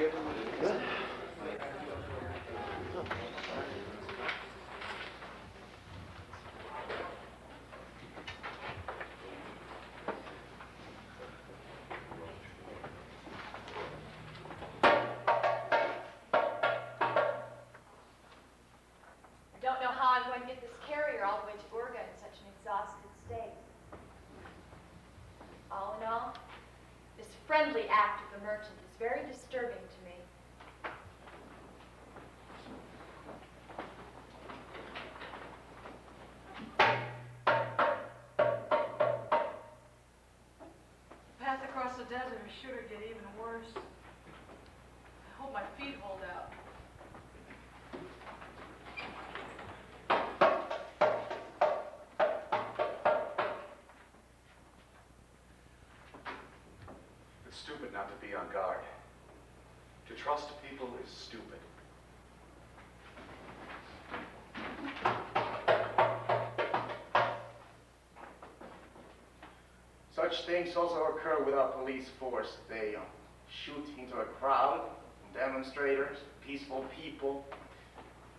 don't know how I'm going to get this carrier all the way to Urga in such an exhausted state. All in all, this friendly act of the merchant is very disturbing to me. The path across the desert is sure to get even worse. I hope my feet hold out. It's stupid not to be on guard. To trust people is stupid. Such things also occur with our police force. They shoot into a crowd, demonstrators, peaceful people,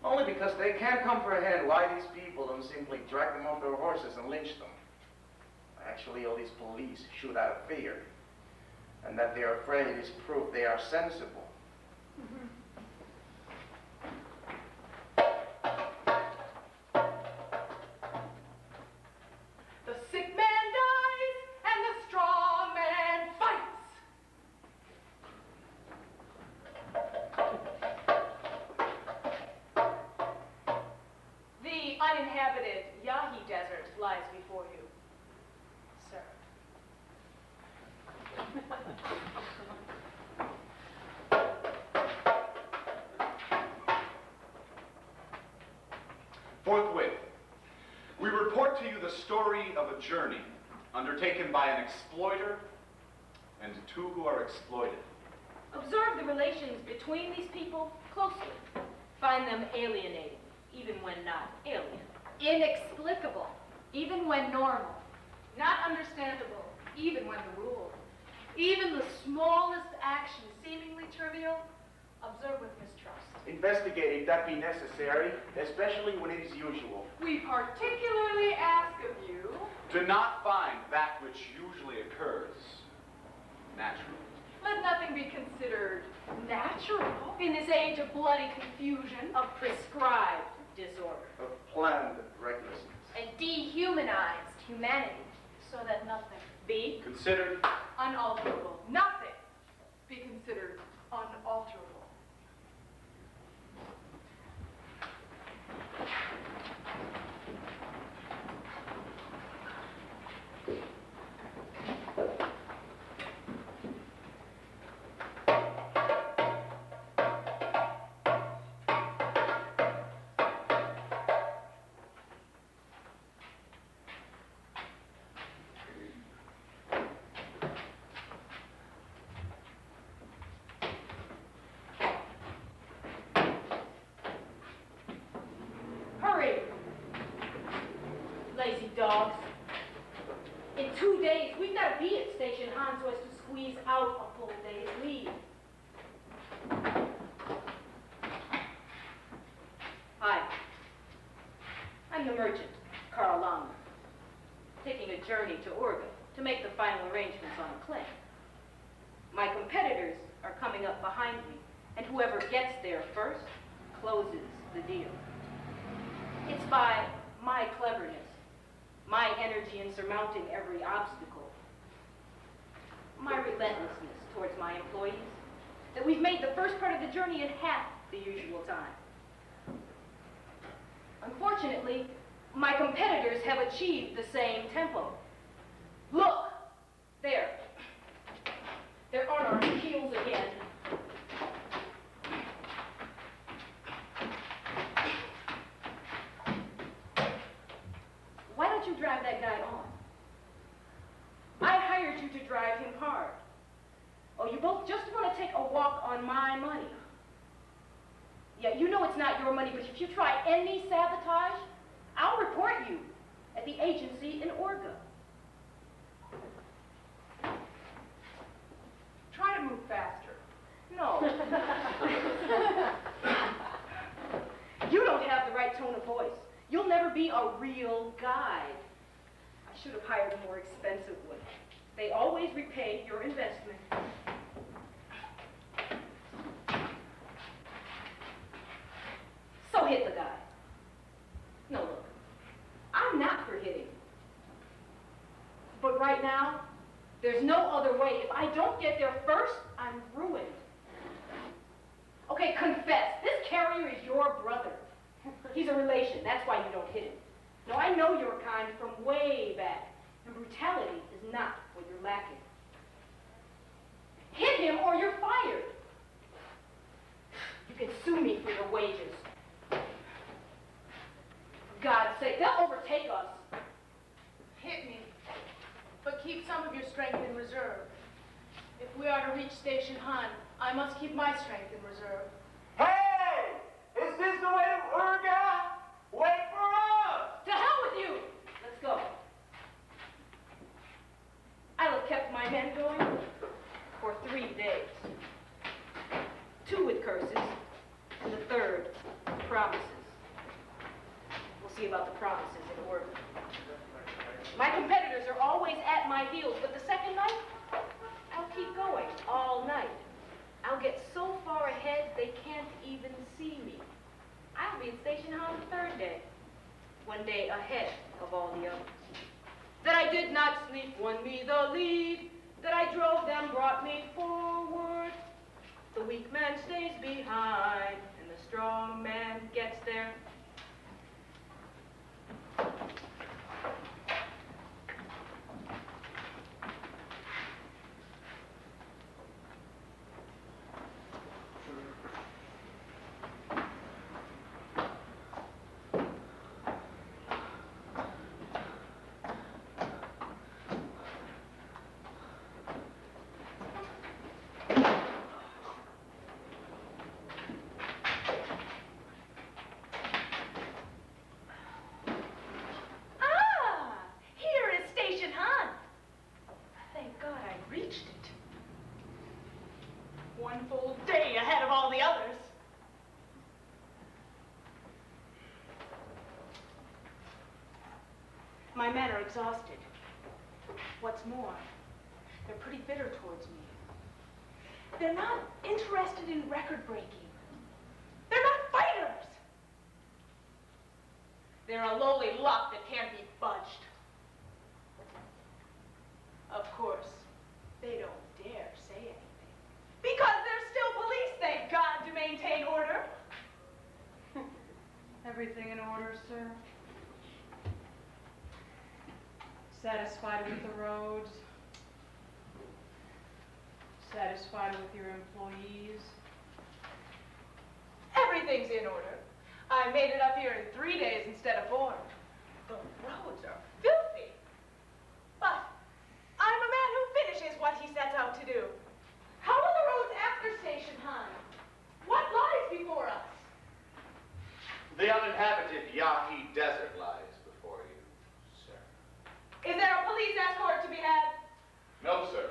only because they can't comprehend why these people don't simply drag them off their horses and lynch them. Actually, all these police shoot out of fear, and that they're afraid is proof they are sensible. The sick man dies and the strong man fights. The uninhabited Yahi Desert lies before you, sir. Forthwith, we report to you the story of a journey undertaken by an exploiter and two who are exploited. Observe the relations between these people closely. Find them alienating, even when not alien. Inexplicable, even when normal. Not understandable, even when the rule. Even the smallest action seemingly trivial, observe with mistrust. Investigate if that be necessary, especially when it is usual. We particularly ask of you Do not find that which usually occurs natural. let nothing be considered natural in this age of bloody confusion. Of prescribed disorder. Of planned recklessness. And dehumanized humanity. So that nothing B. Considered unalterable, nothing be considered unalterable. Hurry! Lazy dogs. In 2 days, we've got to be at Station Han so as to squeeze out a full day's leave. Hi. I'm the merchant, Karl Lang, taking a journey to Urga to make the final arrangements on a claim. My competitors are coming up behind me, and whoever gets there first closes the deal. It's by my cleverness, my energy in surmounting every obstacle, my relentlessness towards my employees, that we've made the first part of the journey in half the usual time. Unfortunately, my competitors have achieved the same tempo. Look, there. They're on our heels again. Why don't you drive that guy on? I hired you to drive him hard. Oh, you both just want to take a walk on my money. Yeah, you know it's not your money, but if you try any sabotage, I'll report you at the agency in Urga. Try to move faster. No, real guide. I should have hired a more expensive one. They always repay your investment. So hit the guy. No, look, I'm not for hitting. But right now, there's no other way. If I don't get there first, I'm ruined. Okay, confess. This carrier is your brother. He's a relation. That's why you don't hit him. No, I know your kind from way back. And brutality is not what you're lacking. Hit him or you're fired. You can sue me for your wages. For God's sake, they'll overtake us. Hit me, but keep some of your strength in reserve. If we are to reach Station Han, I must keep my strength in reserve. Hey! Is this the way to Urga? Wait for us! To hell with you! Let's go. I'll have kept my men going for 3 days. 2 with curses, and the 3rd, promises. We'll see about the promises in order. My competitors are always at my heels, but the second night, I'll keep going all night. I'll get so far ahead they can't even see me. I'll be in Station Han the 3rd day, 1 day ahead of all the others. That I did not sleep won me the lead, that I drove them brought me forward. The weak man stays behind, and the strong man gets there. My men are exhausted. What's more, they're pretty bitter towards me. They're not interested in record breaking. They're not fighters. They're a lowly lot that can't be budged. Of course, they don't dare say anything. Because they're still police, thank God, to maintain order. Everything in order, sir? Satisfied with the roads? Satisfied with your employees? Everything's in order. I made it up here in 3 days instead of 4. The roads are filthy. But I'm a man who finishes what he sets out to do. How are the roads after Station Han? What lies before us? The uninhabited Yahi Desert lies before you, sir. Is there a police escort to be had? No, sir.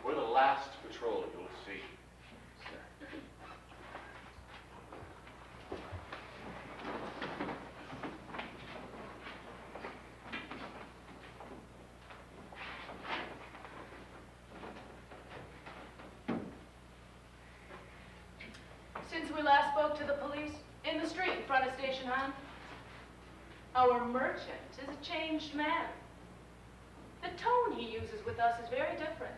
We're the last patrol you'll see, sir. Since we last spoke to the police, in the street in front of Station Han, our merchant is a changed man. The tone he uses with us is very different.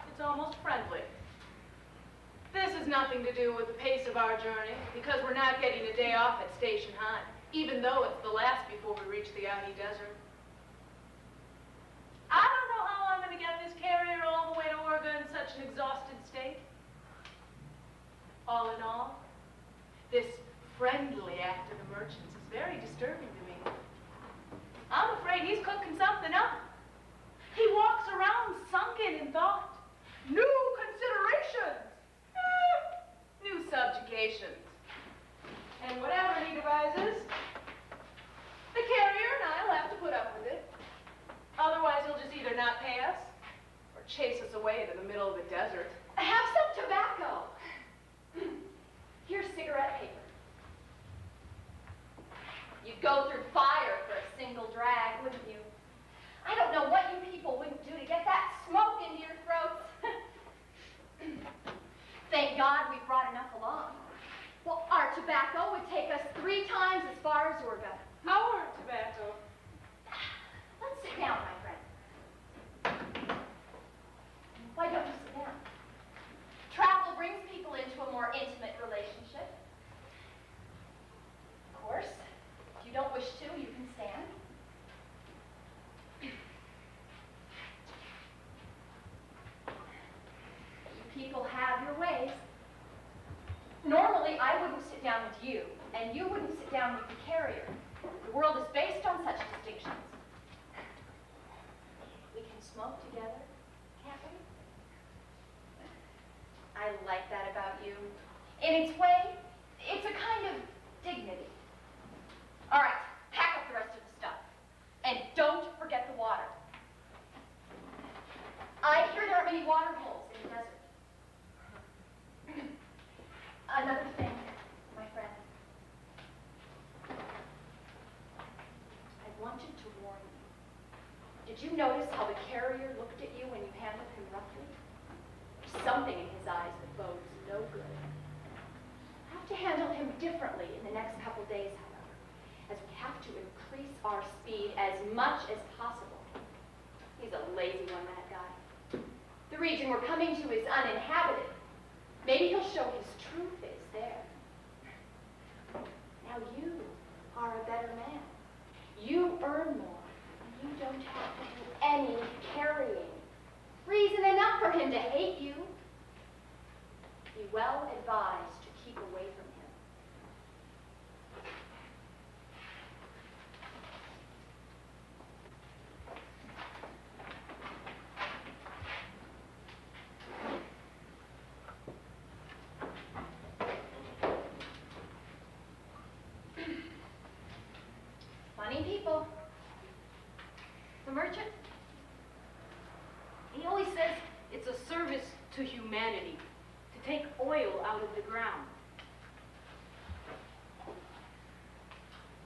It's almost friendly. This has nothing to do with the pace of our journey, because we're not getting a day off at Station Han, even though it's the last before we reach the Yahi Desert. I don't know how I'm going to get this carrier all the way to Orga in such an exhausted state. All in all, this friendly act of the merchants is very disturbing to me. I'm afraid he's cooking something up. He walks around sunken in thought. New considerations. New subjugations. And whatever he devises, the carrier and I will have to put up with it. Otherwise, he'll just either not pay us or chase us away to the middle of the desert. Have some tobacco. Here's cigarette paper. You go through fire for a single drag, wouldn't you? I don't know what you people wouldn't do to get that smoke into your throats. Thank God we brought enough along. Well, our tobacco would take us 3 times as far as Urga. Our tobacco. Let's sit down, my friend. Why don't you sit down? Travel brings people into a more intimate relationship. Of course, if you don't wish to, you can stand. You people have your ways. Normally, I wouldn't sit down with you, and you wouldn't sit down with the carrier. The world is based on such distinctions. We can smoke together, can't we? I like that about you. In its way, it's a kind of dignity. All right, pack up the rest of the stuff. And don't forget the water. I hear there aren't many water holes in the desert. Another thing, my friend. I wanted to warn you. Did you notice how the carrier looked at you when you handled him roughly? There's something in his eyes that bodes no good. I have to handle him differently in the next couple days, however, as we have to increase our speed as much as possible. He's a lazy one, that guy. The region we're coming to is uninhabited. Maybe he'll show his true face there. Now you are a better man. You earn more. You don't have to do any carrying. Reason enough for him to hate you. Be well advised to keep away from him. Funny people. The merchant, He always says it's a service to humanity to take oil out of the ground.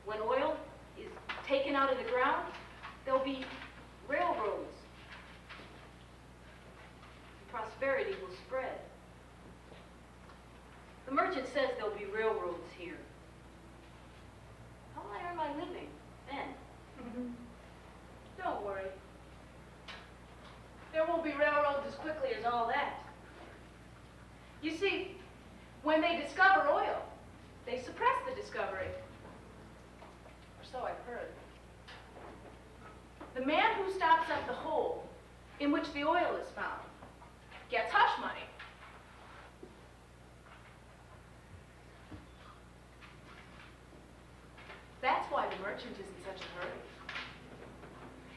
When oil is taken out of the ground, there'll be railroads. Prosperity will spread. The merchant says there'll be railroads here. How will I earn my living then? Don't worry. There won't be railroads as quickly as all that. You see, when they discover oil, they suppress the discovery. Or so I've heard. The man who stops up the hole in which the oil is found gets hush money. That's why the merchant is in such a hurry.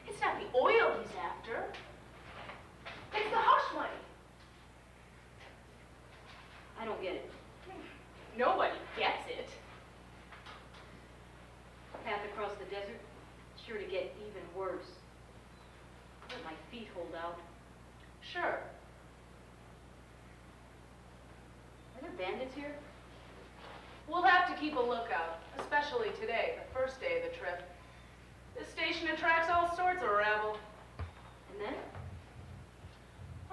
It's not the oil he's after. It's the hush money. I don't get it. Nobody gets it. Path across the desert, sure to get even worse. Let my feet hold out. Sure. Are there bandits here? We'll have to keep a lookout, especially today, the first day of the trip. This station attracts all sorts of rabble. And then?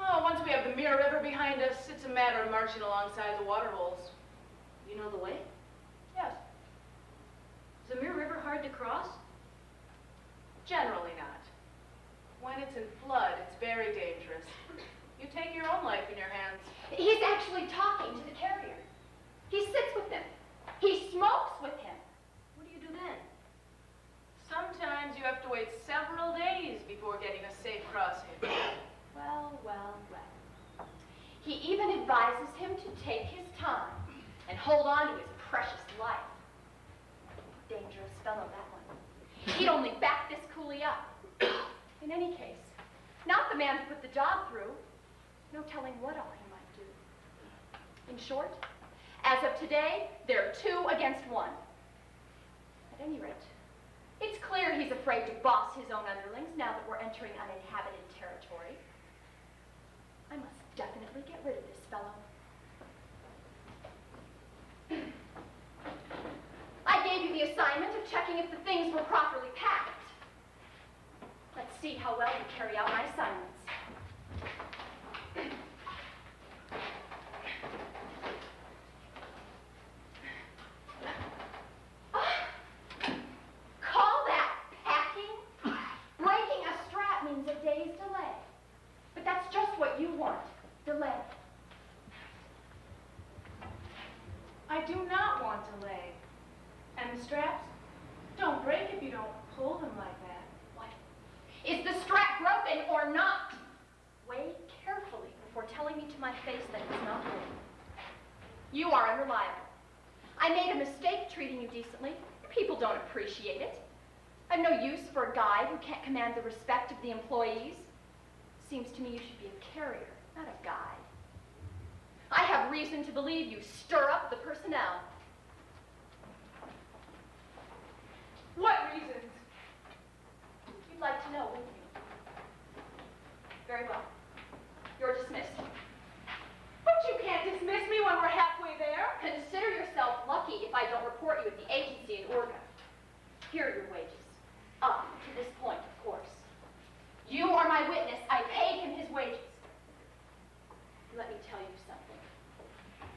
Oh, once we have the Mirror River behind us, it's a matter of marching alongside the water holes. You know the way? Yes, Is the Mirror River hard to cross? generally not. When it's in flood, it's very dangerous. You take your own life in your hands. He's actually talking to the carrier. He sits with him. He smokes with him. What do you do then? Sometimes you have to wait several days before getting a safe crossing. Well, well, well. He even advises him to take his time and hold on to his precious life. Dangerous fellow, that one. He'd only back this coolie up. In any case, not the man to put the job through. No telling what all he might do. In short, as of today, they're 2 against 1. At any rate, it's clear he's afraid to boss his own underlings now that we're entering uninhabited territory. I must definitely get rid of this fellow. I gave you the assignment of checking if the things were properly packed. Let's see how well you carry out my assignments. Call that packing? Breaking a strap means a day's delay. But that's just what you want, delay. I do not want delay. And the straps? Don't break if you don't pull them like that. What? Is the strap broken or not? Weigh carefully before telling me to my face that it's not broken. You are unreliable. I made a mistake treating you decently. People don't appreciate it. I've no use for a guy who can't command the respect of the employees. Seems to me you should be a carrier, not a guide. I have reason to believe you stir up the personnel. What reasons? You'd like to know, wouldn't you? Very well. You're dismissed. But you can't dismiss me when we're halfway there. Consider yourself lucky if I don't report you at the agency in Orga. Here are your wages. Up to this point, of course. You are my witness. I paid him his wages. Let me tell you something.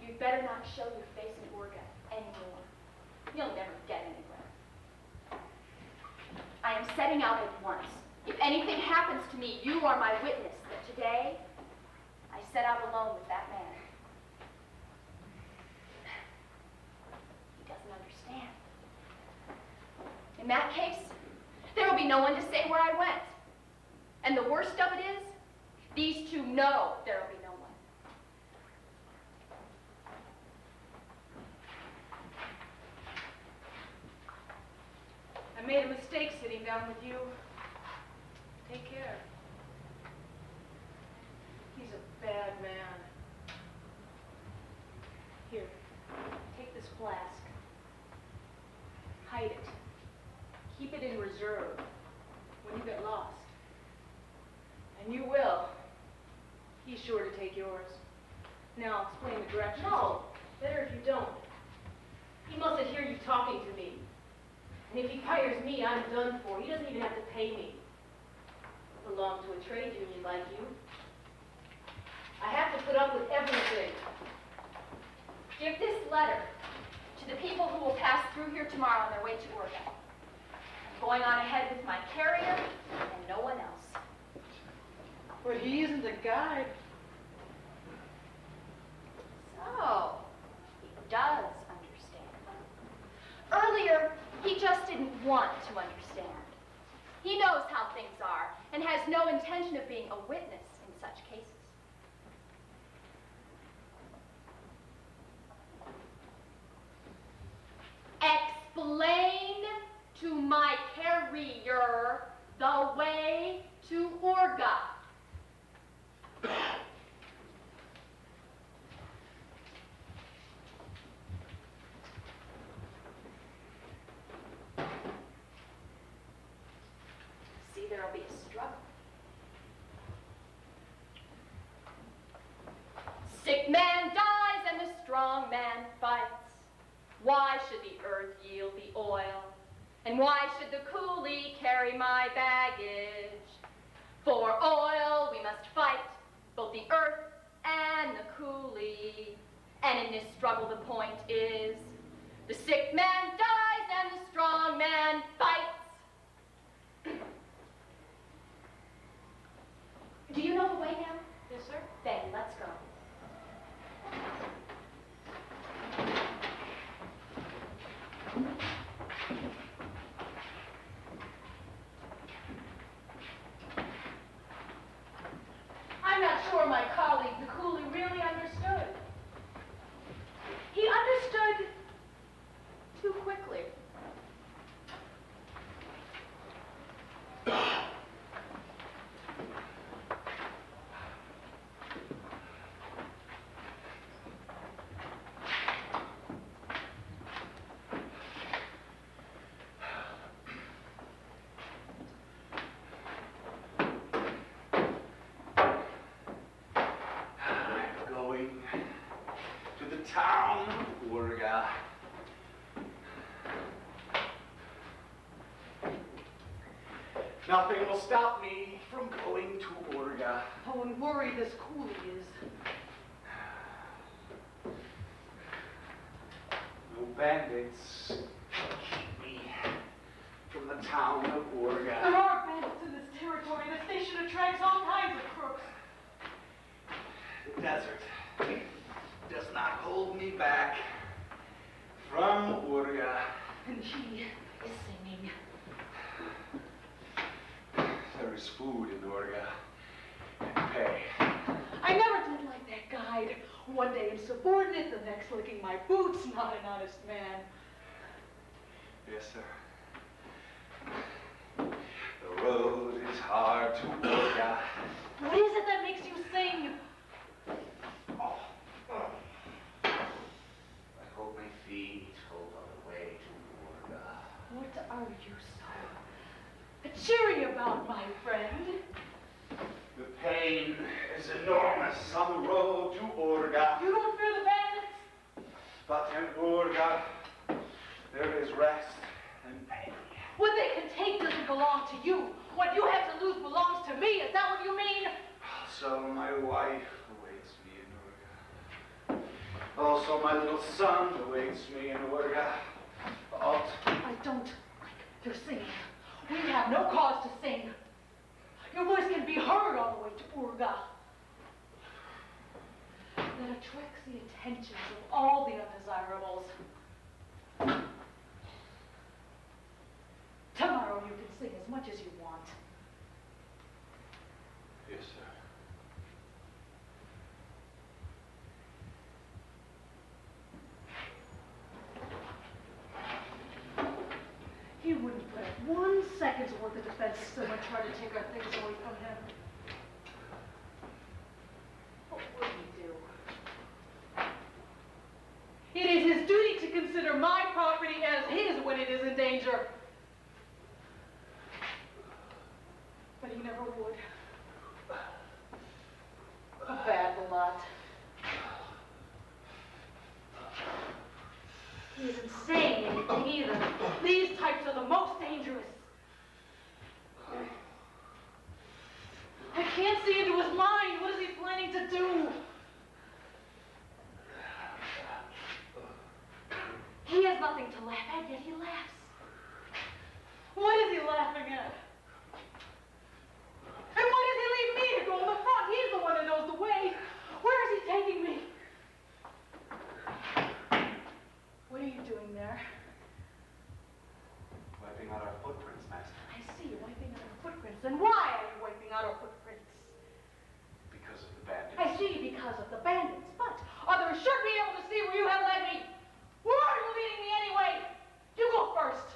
You'd better not show your face in Orga anymore. You'll never get anywhere. I am setting out at once. If anything happens to me, you are my witness that today I set out alone with that man. He doesn't understand. In that case, there will be no one to say where I went. And the worst of it is, these two know there will be no one. I made a mistake sitting down with you. Take care. He's a bad man. Here, take this flask. Hide it. Keep it in reserve when you get lost. And you will. He's sure to take yours. Now I'll explain the directions. No, better if you don't. He mustn't hear you talking to me. And if he fires me, I'm done for. He doesn't even have to pay me. I belong to a trade union like you. I have to put up with everything. Give this letter to the people who will pass through here tomorrow on their way to Orga. I'm going on ahead with my carrier and no one else. But he isn't a guide. So, he does understand. Earlier, he just didn't want to understand. He knows how things are and has no intention of being a witness in such cases. Explain to my carrier the way to Orga. See, there'll be a struggle. Sick man dies and the strong man fights. Why should the earth yield the oil? And why should the coolie carry my baggage? For oil we must fight, both the earth and the coolie. And in this struggle the point is, the sick man dies and the strong man fights. Do you know the way now? Yes, sir. Then let's go. I'm not sure my colleague, the coolie, really understood. He understood too quickly. Nothing will stop me from going to Urga. Oh, and worry this coolie is. No bandits keep me from the town of Urga. There are bandits in this territory. The station attracts all kinds of crooks. The desert does not hold me back from Urga. And he is singing. There is food in Urga and pay. I never did like that guide. One day insubordinate, the next licking my boots. Not an honest man. Yes, sir. The road is hard to Urga. What is it that makes you sing? I hope my feet hold on the way to Urga. What are you so cheery about, my friend? The pain is enormous on the road to Urga. You don't fear the bandits? But in Urga, there is rest and pay. What they can take doesn't belong to you. What you have to lose belongs to me. Is that what you mean? So my wife awaits me in Urga. Also my little son awaits me in Urga. I don't like your singing. We have no cause to sing. Your voice can be heard all the way to Urga. That attracts the attentions of all the undesirables. Tomorrow you can sing as much as you want. Yes, sir. He wouldn't put up 1 second's worth of defense if someone tried to take our things away from him. What would he do? It is his duty to consider my property as his when it is in danger. But he never would. A bad lot. He isn't saying anything either. These types are the most dangerous. I can't see into his mind. What is he planning to do? He has nothing to laugh at, yet he laughs. What is he laughing at? And why does he leave me to go in the front? He's the one that knows the way. Where is he taking me? What are you doing there? Wiping out our footprints, Master. I see you're wiping out our footprints. And why are you wiping out our footprints? Because of the bandits. I see, because of the bandits. But others should be able to see where you have led me. Where are you leading me anyway? You go first.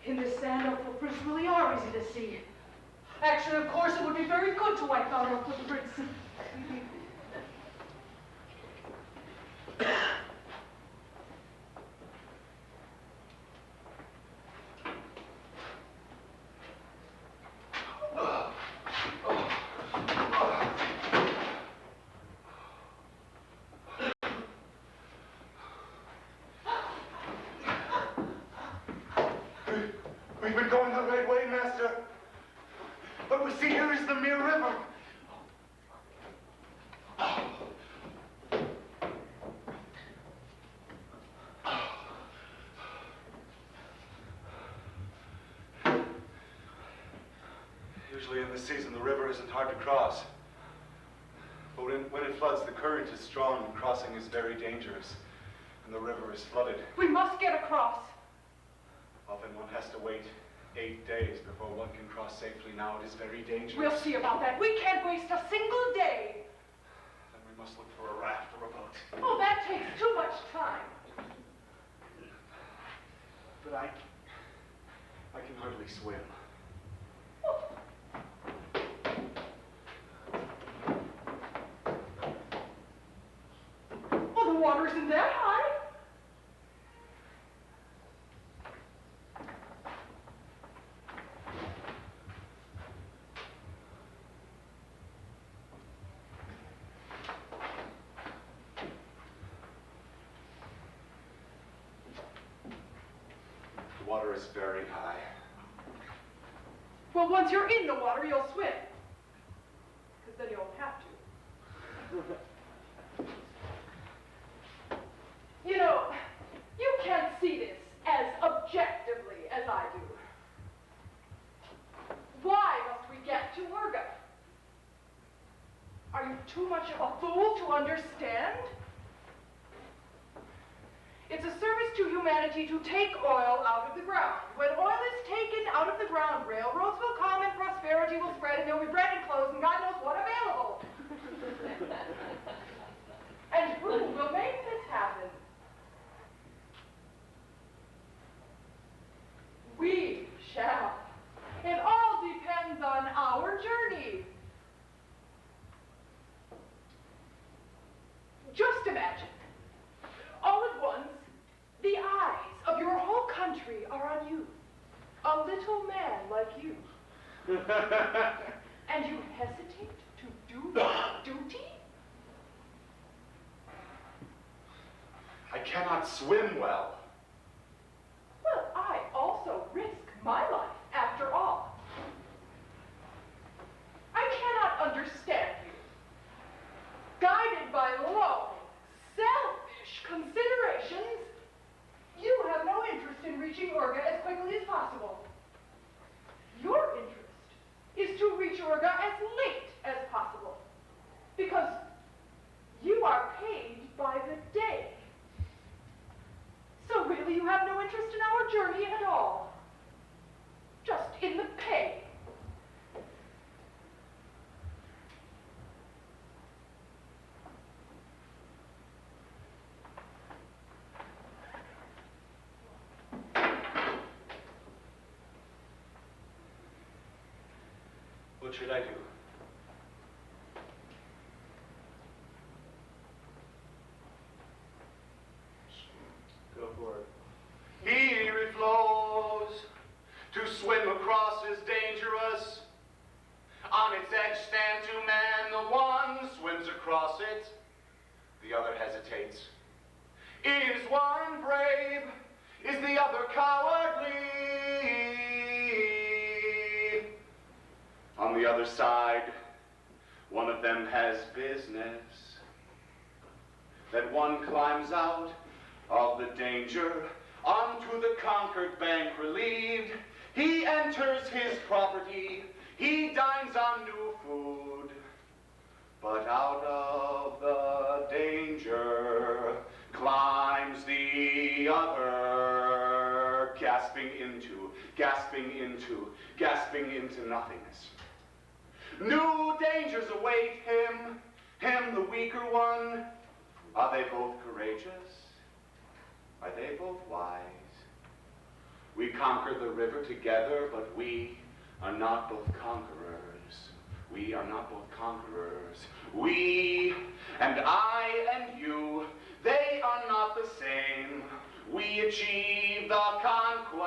In this sand, our footprints really are easy to see. Actually, of course, it would be very good to wipe out our footprints. We've been going the right way, Master. What we see here is the mere river. Usually in this season, the river isn't hard to cross. But when it floods, the current is strong and crossing is very dangerous. And the river is flooded. We must get across. Often one has to wait 8 days before one can cross safely. Now it is very dangerous. We'll see about that. We can't waste a single day. Then we must look for a raft or a boat. Oh, that takes too much time. But I can hardly swim. Oh, the water isn't that high. river is very high. Well, once you're in the water, you'll swim. Because then you'll have to. You know, you can't see this as objectively as I do. Why must we get to Urga? Are you too much of a fool to understand? It's a service to humanity to take oil out of the ground. When oil is taken out of the ground, railroads will come and prosperity will spread and there'll be bread and clothes and God knows what available. And Brün will make this happen. We shall. It all depends on our journey. Just imagine, all at once, the eyes of your whole country are on you. A little man like you. And you hesitate to do your duty? I cannot swim well. Well, I also risk my life, after all. I cannot understand you. Guided by low, selfish considerations, you have no interest in reaching Urga as quickly as possible. Your interest is to reach Urga as late as possible, because you are paid by the day. So really you have no interest in our journey at all, just in the pay. What should I do? Go for it. He reflows. To swim across is dangerous. On its edge stand two men. The one swims across it. The other hesitates. Is one brave? Is the other cowardly? On the other side, one of them has business. That one climbs out of the danger, onto the conquered bank relieved. He enters his property, he dines on new food. But out of the danger climbs the other, gasping into nothingness. New dangers await him the weaker one. Are they both courageous? Are they both wise? We conquer the river together, but we are not both conquerors. We are not both conquerors. We and I and you, they are not the same. We achieved the conquest,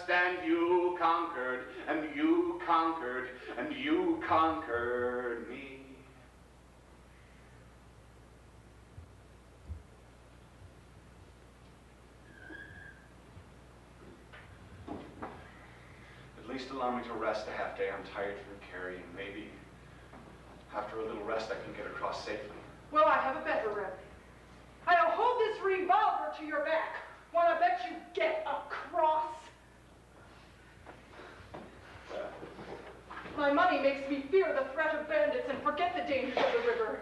and you conquered, and you conquered, and you conquered me. At least allow me to rest a half day. I'm tired from carrying. Maybe after a little rest I can get across safely. Well, I have a better remedy. I'll hold this revolver to your back. Wanna bet you get across? My money makes me fear the threat of bandits and forget the dangers of the river.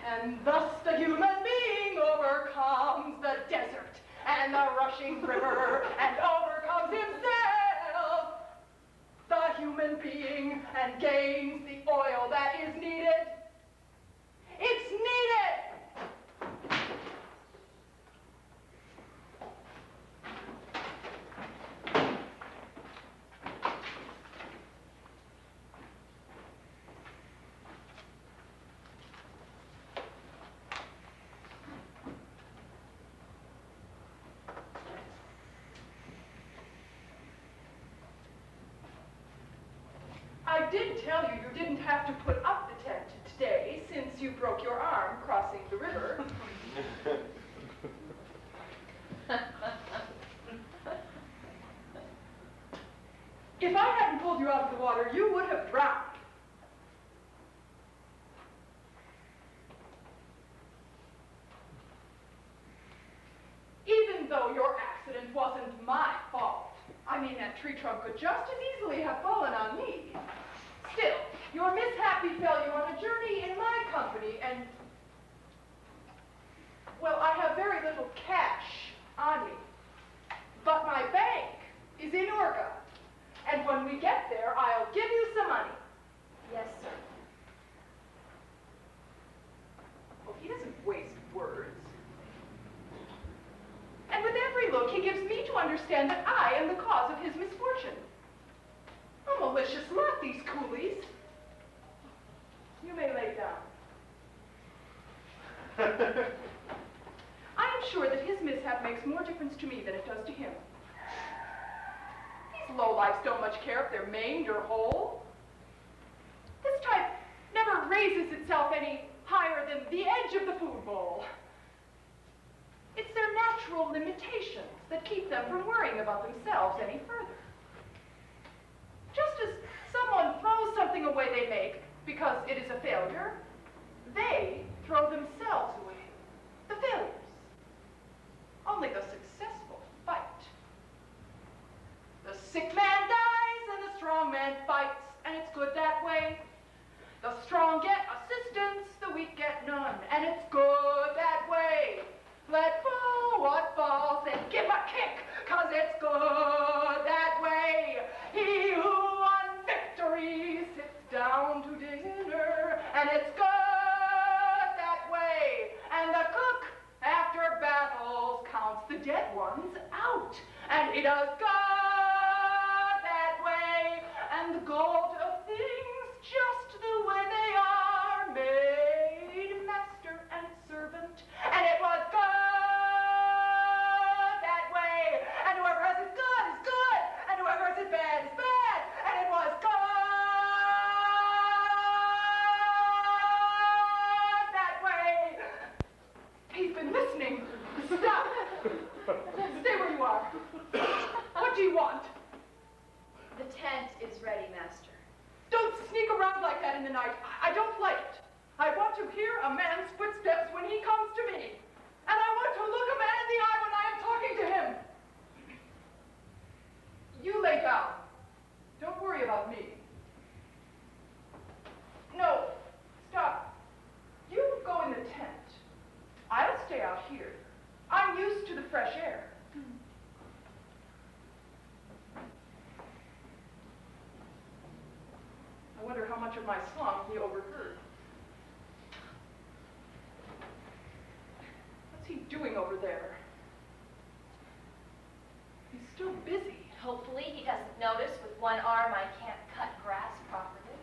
And thus the human being overcomes the desert and the rushing river and overcomes himself, the human being, and gains the oil that is needed. It's needed! I did tell you you didn't have to put up the tent today since you broke your arm crossing the river. If I hadn't pulled you out of the water, you would have drowned. Even though your accident wasn't my fault. I mean, that tree trunk could just as easily have fallen on me. Still, your mishap befell you on a journey in my company, and, well, I have very little cash on me. But my bank is in Orga, and when we get there, I'll give you some money. Yes, sir. Oh, he doesn't waste words. And with every look, he gives me to understand that I am the cause of his misfortune. A malicious lot, these coolies. You may lay down. I am sure that his mishap makes more difference to me than it does to him. These lowlifes don't much care if they're maimed or whole. This type never raises itself any higher than the edge of the food bowl. It's their natural limitations that keep them from worrying about themselves any further. Just as someone throws something away they make because it is a failure, they throw themselves away, the failures. Only the successful fight. The sick man dies and the strong man fights, and it's good that way. The strong get assistance, the weak get none, and it's good that way. Let fall what falls and give a kick, 'cause it's good that way. He who won victory sits down to dinner, and it's good that way. And the cook, after battles, counts the dead ones out, and he does good that way. And the gold of things just the way they are made master and servant, and it was good that way. And whoever has it good is good, and whoever has it bad is bad, and it was good that way. He's been listening. Stop. Stay where you are. What do you want? The tent is ready, Master. Don't sneak around like that in the night. I don't like it. I want to hear a man's footsteps when he comes to me. And I want to look a man in the eye when I am talking to him. You lay down. Don't worry about me. No, stop. You go in the tent. I'll stay out here. I'm used to the fresh air. I wonder how much of my song he overheard. What's he doing over there? He's still busy. Hopefully he doesn't notice with one arm I can't cut grass properly.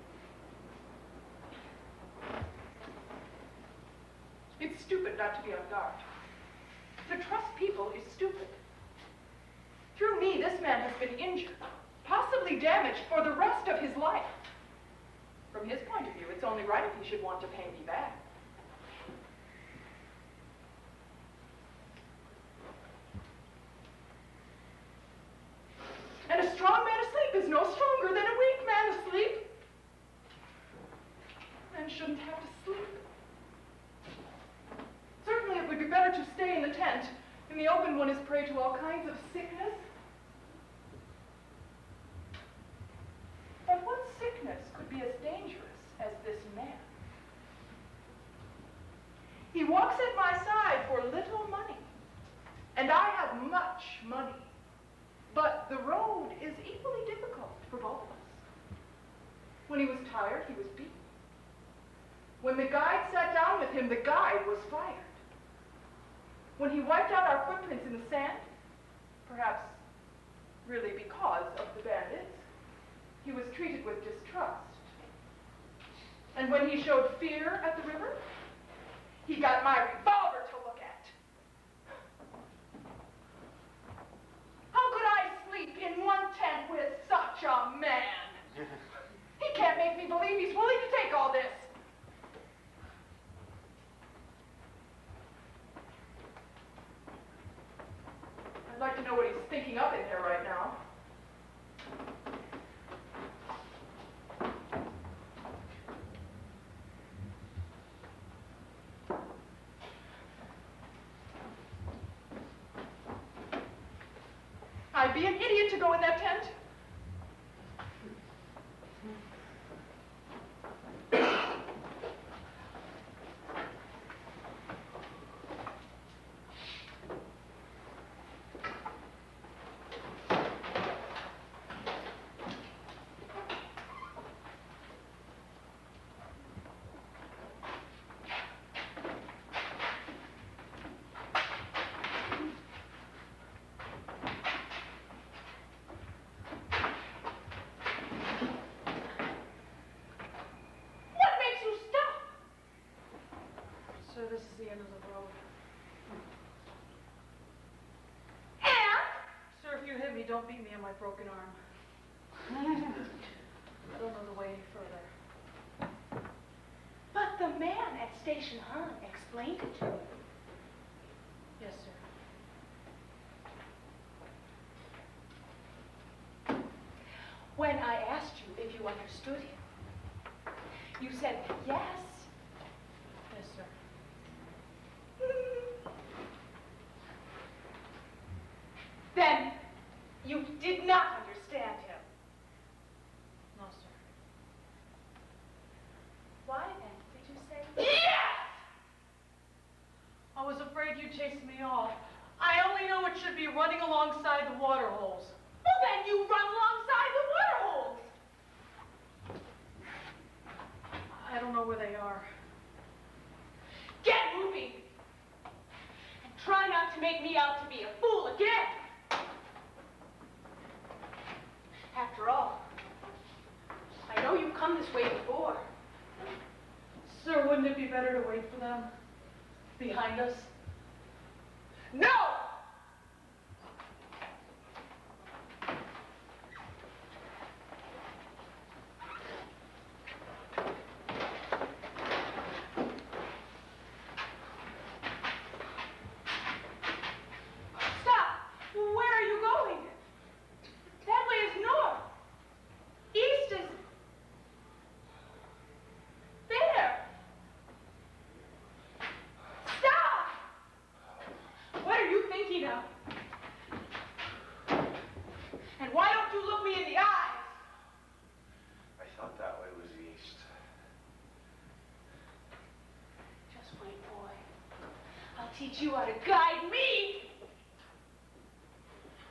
It's stupid not to be on guard. To trust people is stupid. Through me, this man has been injured, possibly damaged for the rest of his life. From his point of view, it's only right if he should want to pay me back. And a strong man asleep is no stronger than a weak man asleep. Man shouldn't have to sleep. Certainly it would be better to stay in the tent. In the open, one is prey to all kinds of sickness. But what sickness could be as dangerous as this man? He walks at my side for little money, and I have much money. But the road is equally difficult for both of us. When he was tired, he was beaten. When the guide sat down with him, the guide was fired. When he wiped out our footprints in the sand, perhaps really because of the bandits, he was treated with distrust. And when he showed fear at the river, he got my revolver to look at. How could I sleep in one tent with such a man? He can't make me believe he's willing to take all this. I'd like to know what he's thinking up in there right now. I'd be an idiot to go in that tent. Sir, this is the end of the road. And? Sir, if you hit me, don't beat me on my broken arm. I don't know the way any further. But the man at Station Han explained it to me. Yes, sir. When I asked you if you understood him, you said yes. Yes, sir. Then you did not understand him. No, sir. Why then did you say Yes! I was afraid you'd chase me off. I only know it should be running alongside the water holes. Well, then you run alongside the water holes. I don't know where they are. Get moving. And try not to make me out to be a fool again. After all, I know you've come this way before. Sir, wouldn't it be better to wait for them? Behind us? No! Stop! Where are you going? That way is north. East is there. Stop! What are you thinking of? And why don't you look me in the eyes? I thought that way was east. Just wait, boy. I'll teach you how to guide me.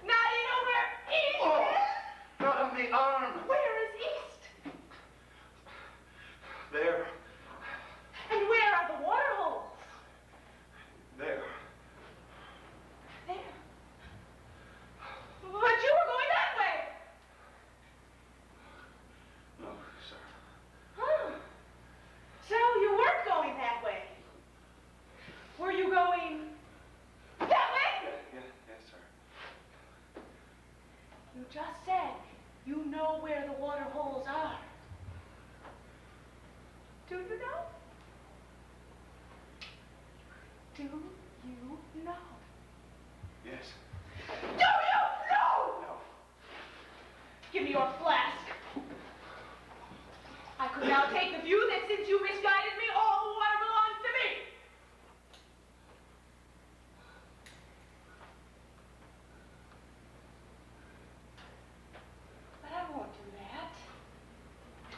Now you know where east Oh, is? not on the arm. Where is east? There. And where are the water holes? There. There. But you were going that way. No, sir. Huh. So you weren't going that way. Were you going that way? Yes, sir. You just said you know where the water holes are. Do you know? Do you know? Yes. Do you know? No. Give me your flask. I could now take the view that since you misguided me, all the water belongs to me. But I won't do that.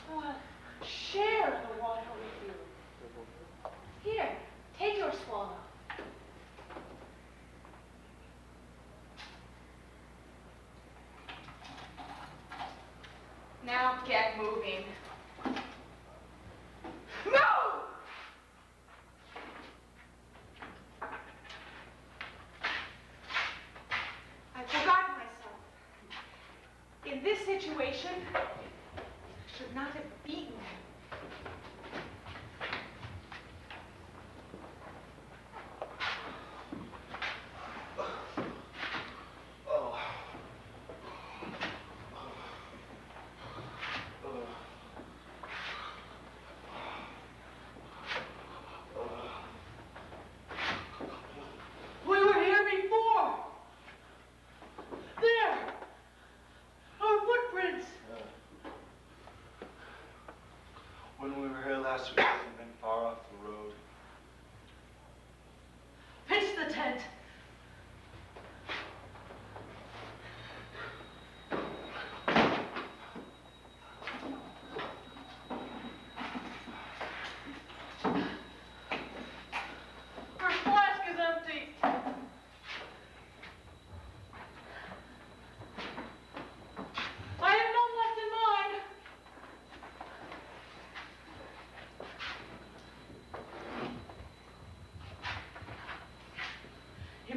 I want to share the water with you. Here, take your swallow. Now get moving. Move! I forgot myself. In this situation, I should not have beaten you. We were here before! There! Our footprints! When we were here last week, we hadn't been far off the road. Pitch the tent!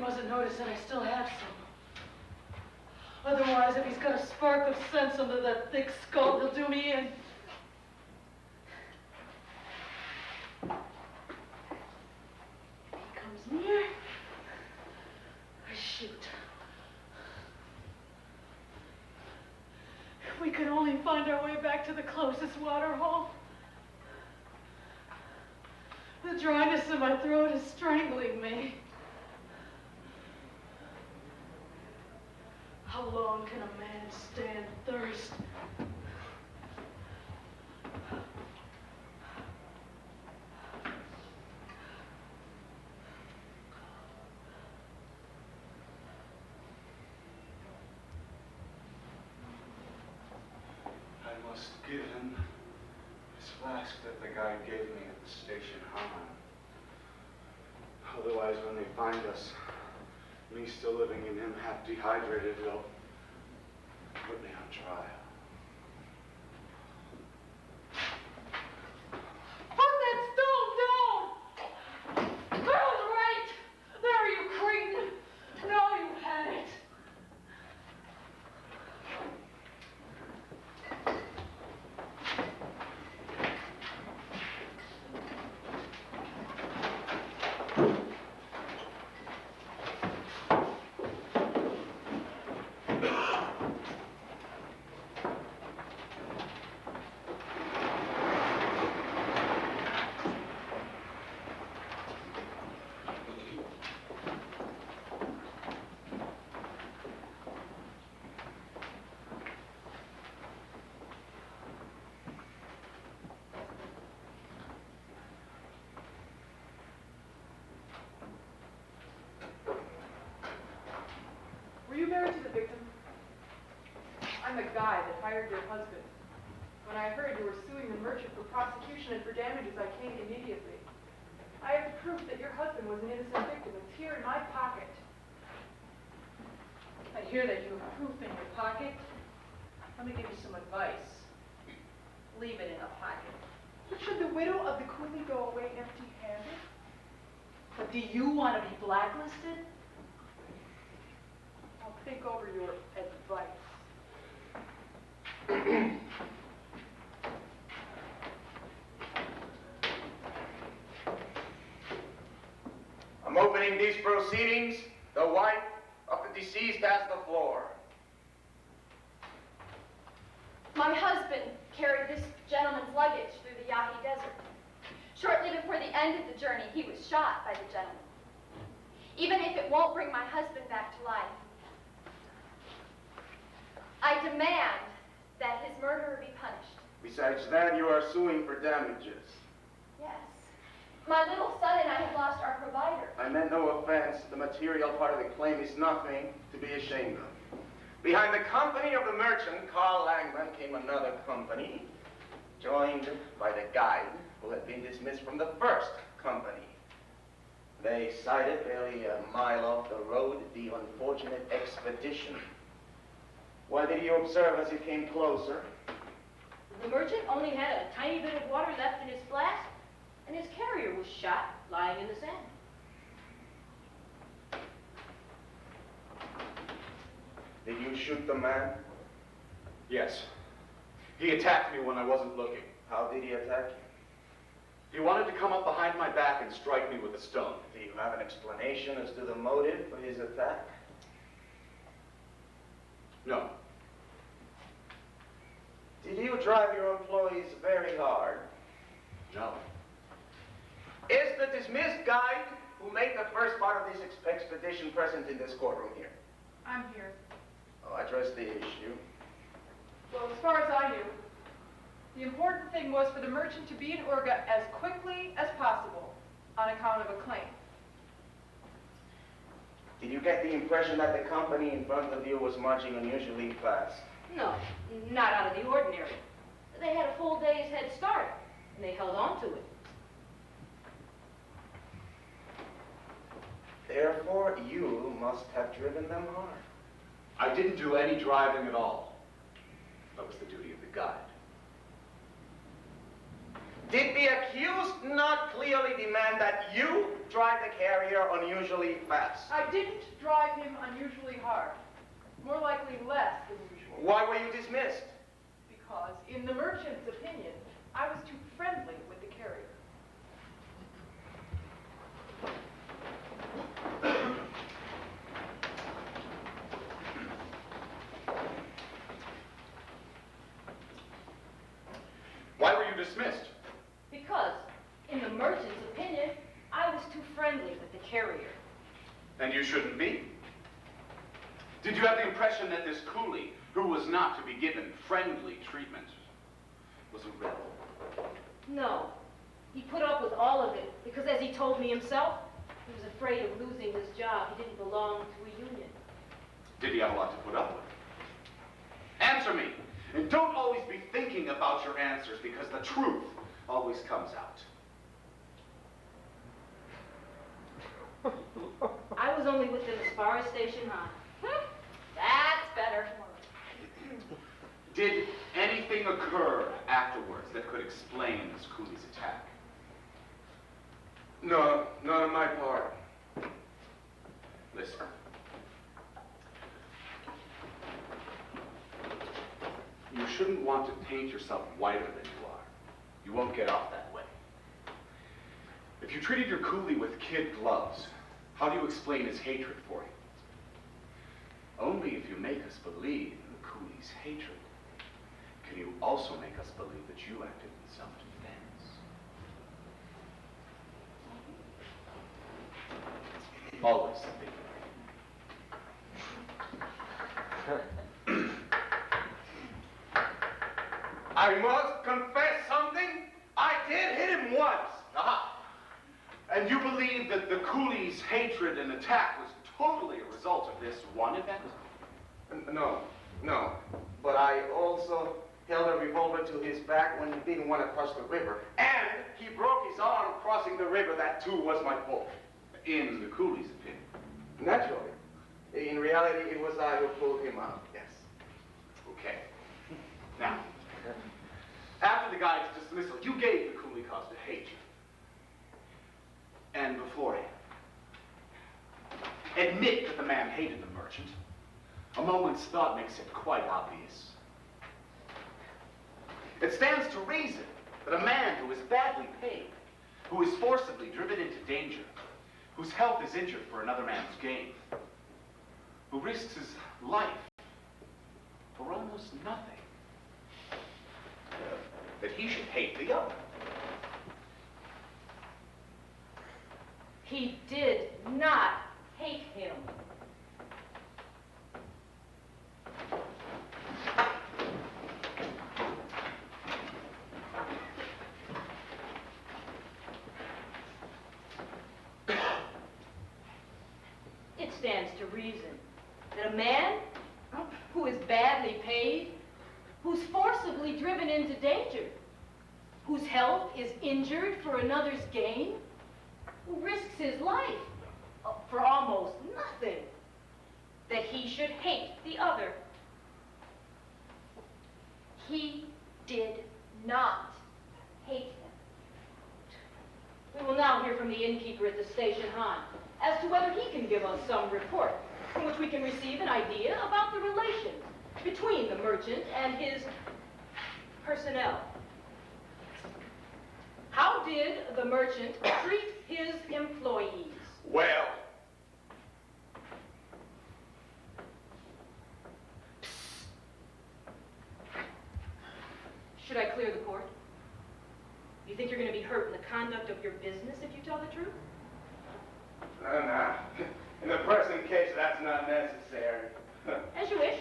mustn't notice that I still have some. Otherwise, if he's got a spark of sense under that thick skull, he'll do me in. He comes near, I shoot. If we could only find our way back to the closest water hole. The dryness in my throat is strangling me. How long can a man stand thirst? I must give him this flask that the guide gave me at the station Han. Otherwise, when they find us, me still living in him, half dehydrated, they'll put me on trial. Put that stone down! Girl's right! There, you cretin! Now you had it! Were you married to the victim? I'm the guy that hired your husband. When I heard you were suing the merchant for prosecution and for damages, I came immediately. I have proof that your husband was an innocent victim. It's here in my pocket. I hear that you have proof in your pocket. Let me give you some advice. Leave it in a pocket. But should the widow of the coolie go away empty-handed? But do you want to be blacklisted? I'll think over your advice. I'm opening these proceedings. The wife of the deceased has the floor. My husband carried this gentleman's luggage through the Yahi Desert. Shortly before the end of the journey, he was shot by the gentleman. Even if it won't bring my husband back to life, I demand that his murderer be punished. Besides that, you are suing for damages. Yes. My little son and I have lost our provider. I meant no offense. The material part of the claim is nothing to be ashamed of. Behind the company of the merchant, Carl Langman, came another company, joined by the guide who had been dismissed from the first company. They sighted barely a mile off the road the unfortunate expedition. What did you observe as you came closer? The merchant only had a tiny bit of water left in his flask, and his carrier was shot lying in the sand. Did you shoot the man? Yes. He attacked me when I wasn't looking. How did he attack you? He wanted to come up behind my back and strike me with a stone. Do you have an explanation as to the motive for his attack? No. Did you drive your employees very hard? No. Is the dismissed guide who made the first part of this expedition present in this courtroom here? I'm here. I'll address the issue. Well, as far as I knew, the important thing was for the merchant to be in Urga as quickly as possible on account of a claim. Did you get the impression that the company in front of you was marching unusually fast? No, not out of the ordinary. They had a full day's head start, and they held on to it. Therefore, you must have driven them hard. I didn't do any driving at all. That was the duty of the guide. Did the accused not clearly demand that you drive the carrier unusually fast? I didn't drive him unusually hard. More likely less than usual. Why were you dismissed? Because, in the merchant's opinion, I was too friendly with the carrier. Why were you dismissed? Because, in the merchant's opinion, I was too friendly with the carrier. And you shouldn't be. Did you have the impression that this coolie, who was not to be given friendly treatment, was a rebel? No. He put up with all of it because, as he told me himself, he was afraid of losing his job. He didn't belong to a union. Did he have a lot to put up with? Answer me. And don't always be thinking about your answers, because the truth always comes out. I was only with them as far as Station High. That's better. Did anything occur afterwards that could explain this coolie's attack? No, not on my part. Listen. You shouldn't want to paint yourself whiter than you are. You won't get off that way. If you treated your coolie with kid gloves, how do you explain his hatred for you? Only if you make us believe in the coolie's hatred can you also make us believe that you acted in self-defense. Always think. I must confess something. I did hit him once. Aha! And you believe that the coolie's hatred and attack was totally a result of this one event? No. But I also held a revolver to his back when he didn't want to cross the river. And he broke his arm crossing the river. That too was my fault. In the coolie's opinion. Naturally. In reality, it was I who pulled him out, yes. Okay. Now, after the guy's dismissal, you gave the coolie cause to hate you. And beforehand, admit that the man hated the merchant. A moment's thought makes it quite obvious. It stands to reason that a man who is badly paid, who is forcibly driven into danger, whose health is injured for another man's gain, who risks his life for almost nothing, that he should hate the other. He did not hate him. It stands to reason that a man who is badly paid, who's forcibly driven into danger, whose health is injured for another's gain, who risks his life for almost nothing, that he should hate the other. He did not hate him. We will now hear from the innkeeper at the station, Han, as to whether he can give us some report from which we can receive an idea about the relations between the merchant and his personnel. How did the merchant treat his employees? Well. Should I clear the court? You think you're going to be hurt in the conduct of your business if you tell the truth? No. In the present case, that's not necessary. As you wish.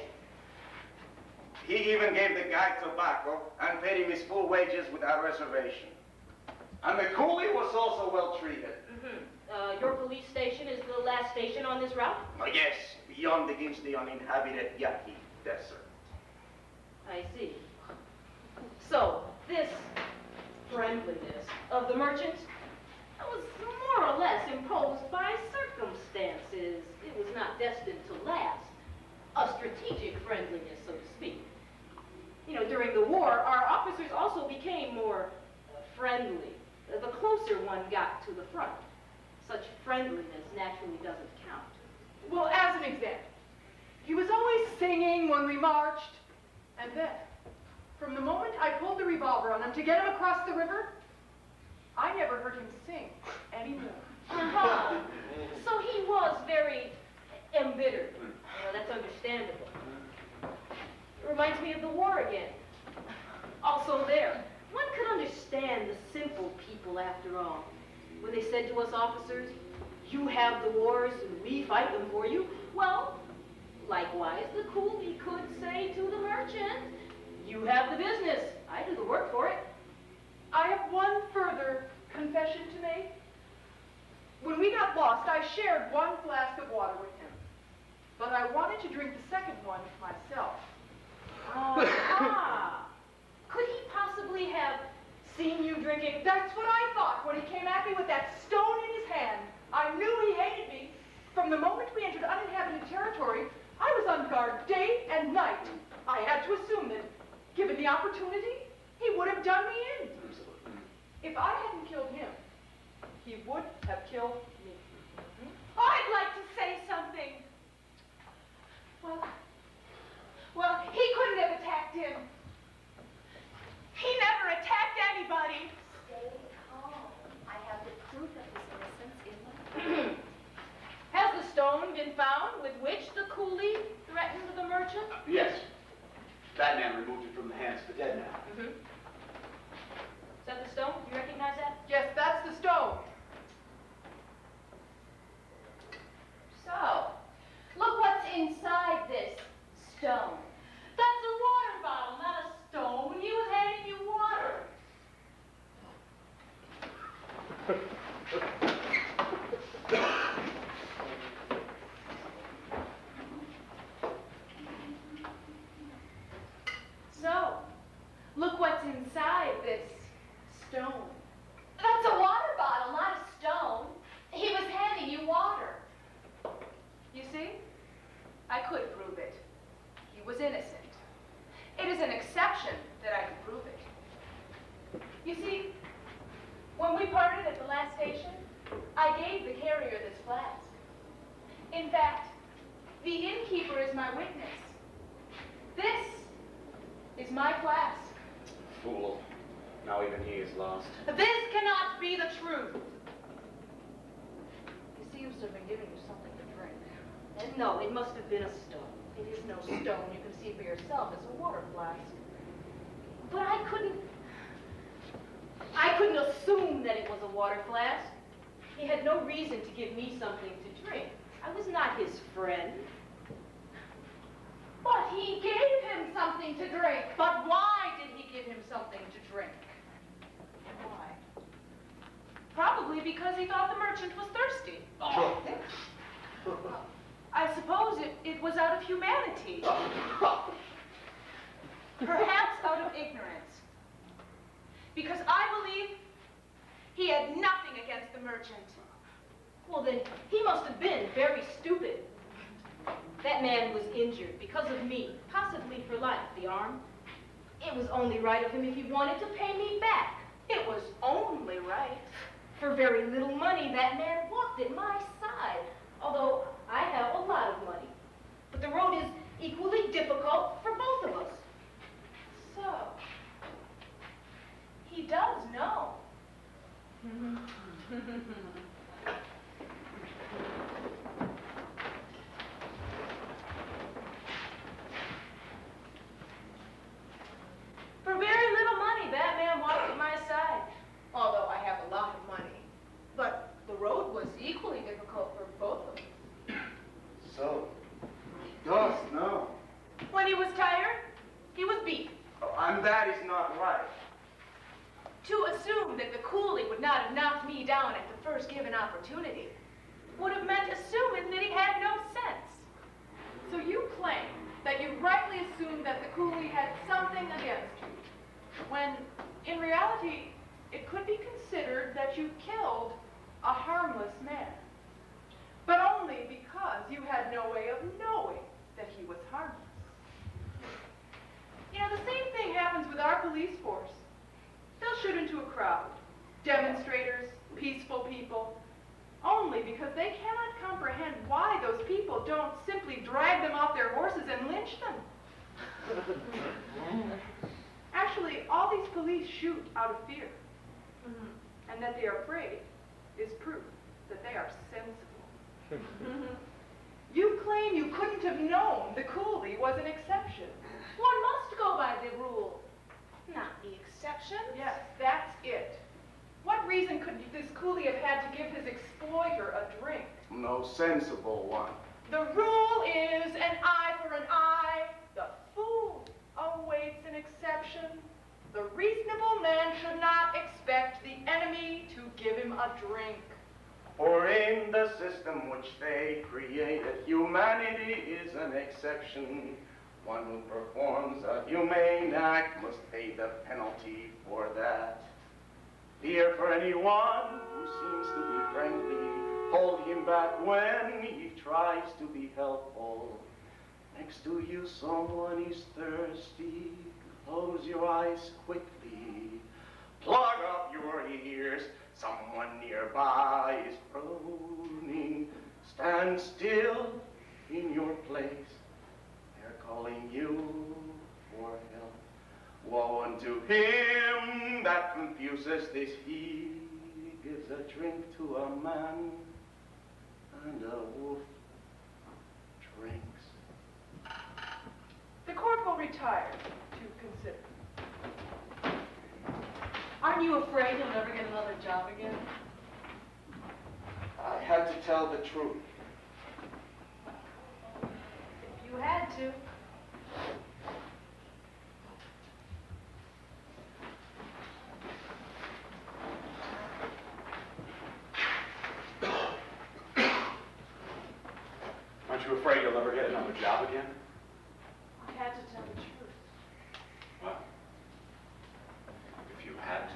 He even gave the guy tobacco and paid him his full wages without reservation. And the coolie was also well treated. Your police station is the last station on this route? Oh, yes, beyond begins the uninhabited Yaqui Desert. I see. So, this friendliness of the merchant was more or less imposed by circumstances. It was not destined to last. A strategic friendliness, so to speak. You know, during the war, our officers also became more friendly. The closer one got to the front. Such friendliness naturally doesn't count. Well, as an example, he was always singing when we marched, and then, from the moment I pulled the revolver on him to get him across the river, I never heard him sing anymore. Uh-huh. So he was very embittered. That's understandable. It reminds me of the war again. Also there, one could understand the simple people after all. When they said to us officers, "You have the wars and we fight them for you." Well, likewise, the coolie could say to the merchant, "You have the business, I do the work for it." I have one further confession to make. When we got lost, I shared one flask of water with him, but I wanted to drink the second one myself. Ah, could he possibly have seen you drinking? That's what I thought when he came at me with that stone in his hand. I knew he hated me. From the moment we entered uninhabited territory, I was on guard day and night. I had to assume that, given the opportunity, he would have done me in. If I hadn't killed him, he would have killed me. I'd like to say something. Well, he couldn't have attacked him. He never attacked anybody. Stay calm. I have the proof of his innocence in my Has the stone been found with which the coolie threatened the merchant? Yes. That man removed it from the hands of the dead man. Mm-hmm. Is that the stone? You recognize that? Yes, that's the stone. So, look what's inside this stone. That's a water bottle, not a stone. He was handing you water. So, look what's inside this stone. That's a water bottle, not a stone. He was handing you water. You see? I could prove it. He was innocent. It is an exception that I could prove it. You see, when we parted at the last station, I gave the carrier this flask. In fact, the innkeeper is my witness. This is my flask. Fool. Now even he is lost. This cannot be the truth. He seems to have been giving you something to drink. And no, it must have been a stone. It is no stone. You can see for yourself. It's a water flask. But I couldn't assume that it was a water flask. He had no reason to give me something to drink. I was not his friend. But he gave him something to drink. But why did he give him something to drink? Why? Probably because he thought the merchant was thirsty. I suppose it was out of humanity. Perhaps out of ignorance. Because I believe he had nothing against the merchant. Well, then, he must have been very stupid. That man was injured because of me, possibly for life, the arm. It was only right of him if he wanted to pay me back. It was only right. For very little money, that man walked at my side, although I have a lot of money. But the road is equally difficult for both of us. So, he does know. For very little money, that man walked at my side. Although I have a lot of money. But the road was equally difficult for both of us. So, he does know. When he was tired, he was beaten. Oh, and that is not right. To assume that the coolie would not have knocked me down at the first given opportunity would have meant assuming that he had no sense. So you claim that you rightly assumed that the coolie had something against you, when in reality it could be considered that you killed a harmless man, but only because you had no way of knowing that he was harmless. You know, the same thing happens with our police force. They'll shoot into a crowd, demonstrators, peaceful people, only because they cannot comprehend why those people don't simply drag them off their horses and lynch them. Actually, all these police shoot out of fear. And that they are afraid is proof that they are sensible. You claim you couldn't have known the coolie was an exception. One must go by the rule, not the exception. Yes, that's it. What reason could this coolie have had to give his exploiter a drink? No sensible one. The rule is an eye for an eye. The fool awaits an exception. The reasonable man should not expect the enemy to give him a drink. For in the system which they created, humanity is an exception. One who performs a humane act must pay the penalty for that. Fear for anyone who seems to be friendly. Hold him back when he tries to be helpful. Next to you, someone is thirsty. Close your eyes quickly. Plug up your ears. Someone nearby is groaning. Stand still in your place. They're calling you for help. Woe unto him that confuses this. He gives a drink to a man, and a wolf drinks. The corporal retired to consider. Aren't you afraid you'll never get another job again? I had to tell the truth. If you had to. Aren't you afraid you'll never get another job again? I had to tell the truth. Well, if you had to.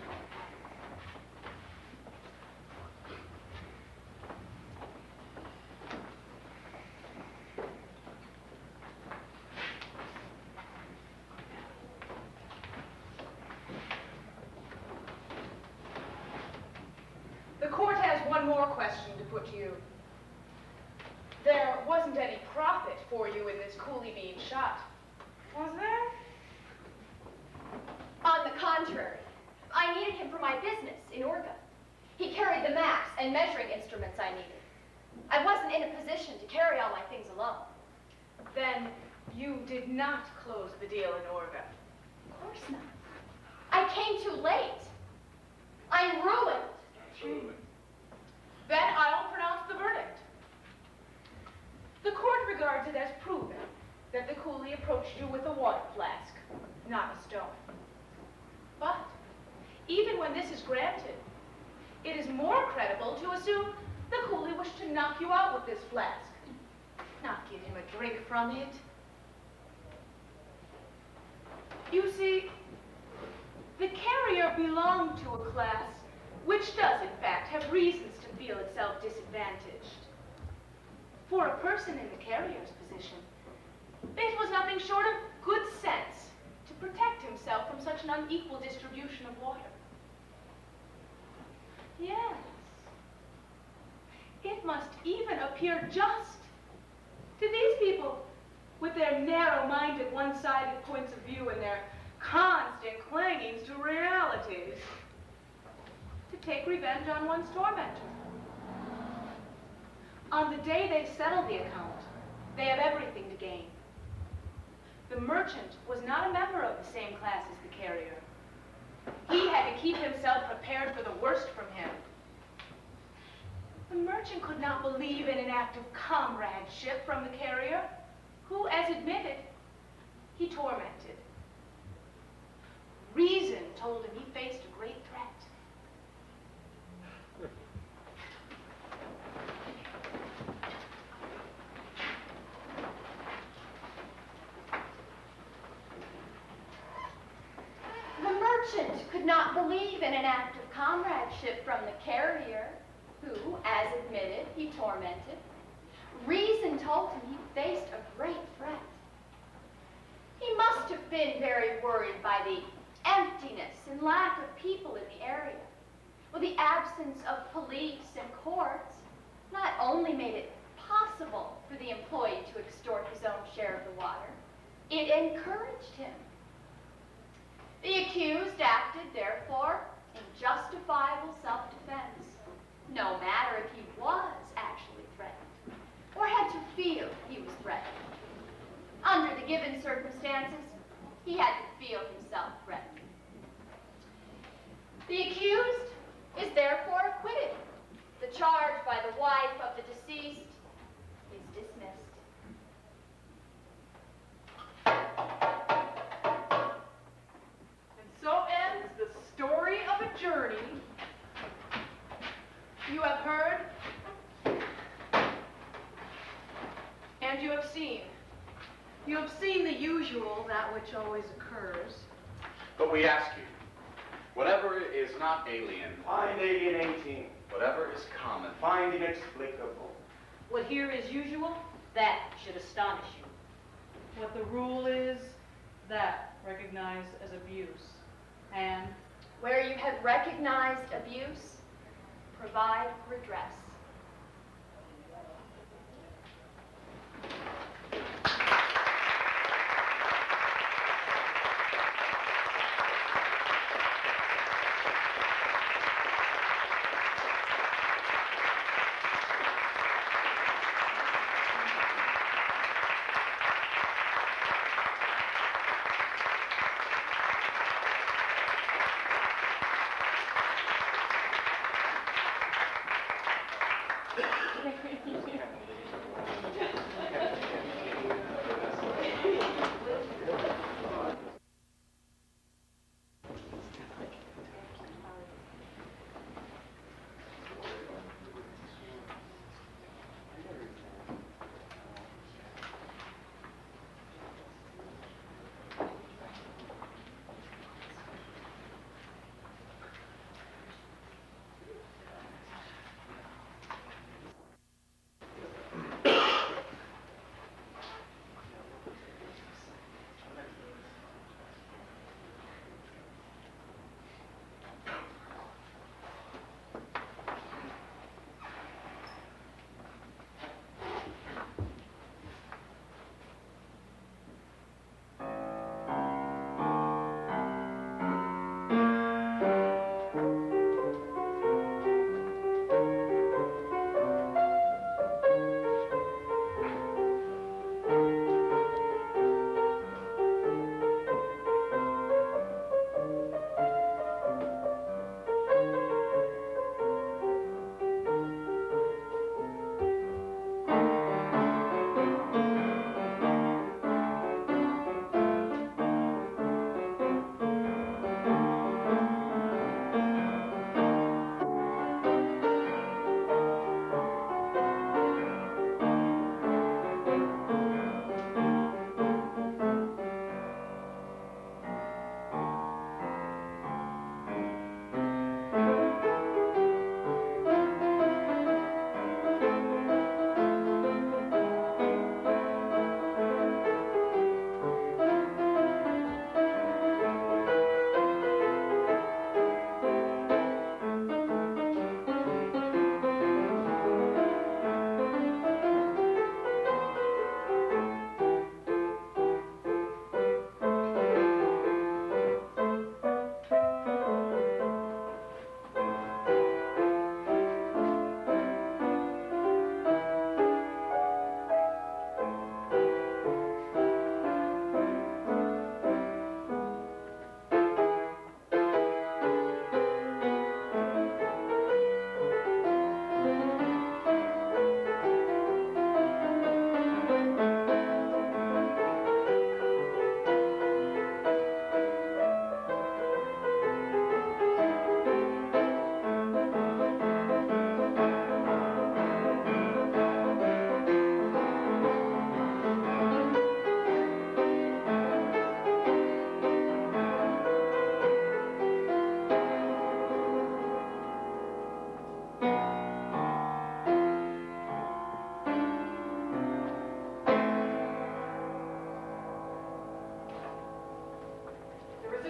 The court has one more question to put to you. There wasn't any profit for you in this coolie being shot, was there? On the contrary, I needed him for my business in Orga. He carried the maps and measuring instruments I needed. I wasn't in a position to carry all my things alone. Then you did not close the deal in Orga. Of course not. I came too late. I'm ruined. Absolutely. Then I'll pronounce the verdict. The court regards it as proven that the coolie approached you with a water flask, not a stone. But even when this is granted, it is more credible to assume the coolie wished to knock you out with this flask, not give him a drink from it. You see, the carrier belonged to a class which does, in fact, have reasons to feel itself disadvantaged. For a person in the carrier's position, it was nothing short of good sense to protect himself from such an unequal distribution of water. Yes, it must even appear just to these people with their narrow-minded, one-sided points of view and their constant clingings to realities to take revenge on one's tormentor. On the day they settle the account, they have everything to gain. The merchant was not a member of the same class as the carrier. He had to keep himself prepared for the worst from him. The merchant could not believe in an act of comradeship from the carrier, who, as admitted, he tormented. Reason told him he faced a great threat. Could not believe in an act of comradeship from the carrier, who, as admitted, he tormented. Reason told him he faced a great threat. He must have been very worried by the emptiness and lack of people in the area, well, the absence of police and courts not only made it possible for the employee to extort his own share of the water, it encouraged him. The accused acted, therefore, in justifiable self-defense, no matter if he was actually threatened or had to feel he was threatened. Under the given circumstances, he had to feel himself threatened. The accused is therefore acquitted. The charge by the wife of the deceased is dismissed. And so ends the story of a journey. You have heard, and you have seen. You have seen the usual, that which always occurs. But we ask you, whatever is not alien, Find alienating. whatever is common, Find inexplicable. What here is usual, that should astonish you. What the rule is, that recognized as abuse. And Where you have recognized abuse, provide redress.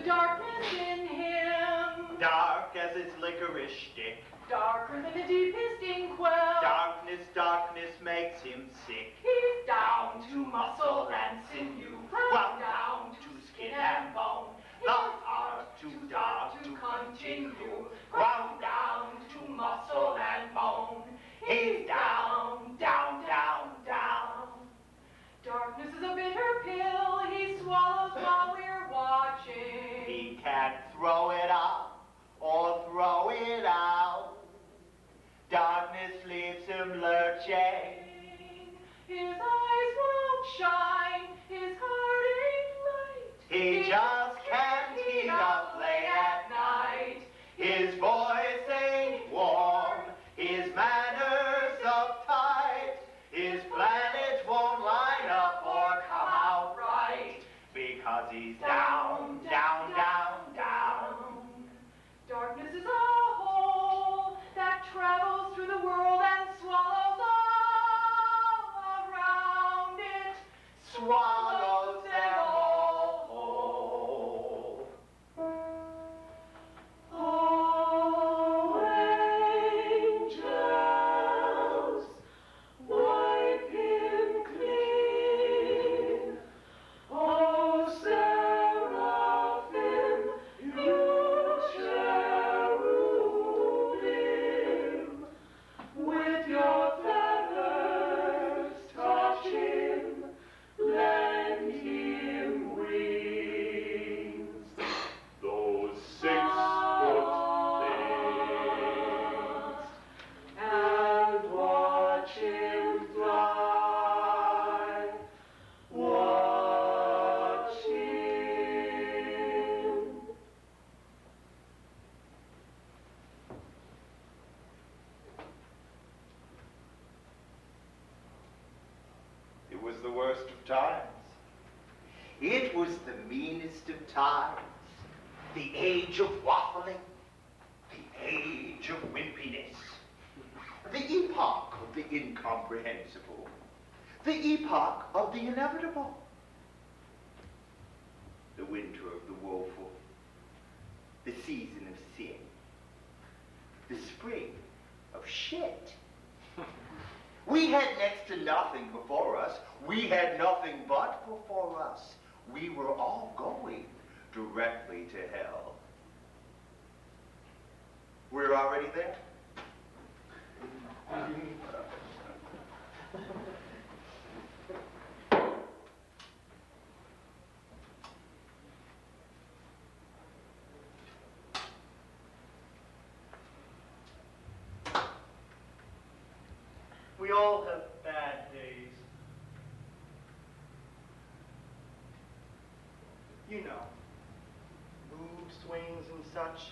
darkness shtick. Darker than the deepest inkwell. Darkness, darkness makes him sick. He's down to muscle and sinew, Ground down to skin and bone. The art too dark to continue. Ground down to muscle and bone. He's down, down, down, down. Darkness is a bitter pill he swallows while we're watching. He can't throw it up or throw it out. Darkness leaves him lurching. His eyes won't shine, his heart ain't light. He just can't heat up late at night. His voice ain't warm, his manners uptight. His planets won't line up or come out right. Because he's down, down, down, down. Darkness is a hole that travels through the world and swallows all around it. Swallows them all whole. Oh, angels, wipe him clean. Oh, seraphim, you cherubim, with your feathers touch him, lend him wings. Those 6-foot things. And watch him fly. Watch him. It was the worst of times. It was the meanest of times. The age of waffling. The age of wimpiness. The epoch of the incomprehensible. The epoch of the inevitable. The winter of the woeful. The season of sin. The spring of shit. We had next to nothing before us. We had nothing but before us. We were all going directly to hell. We're already there. We all have bad days. You know, mood swings and such.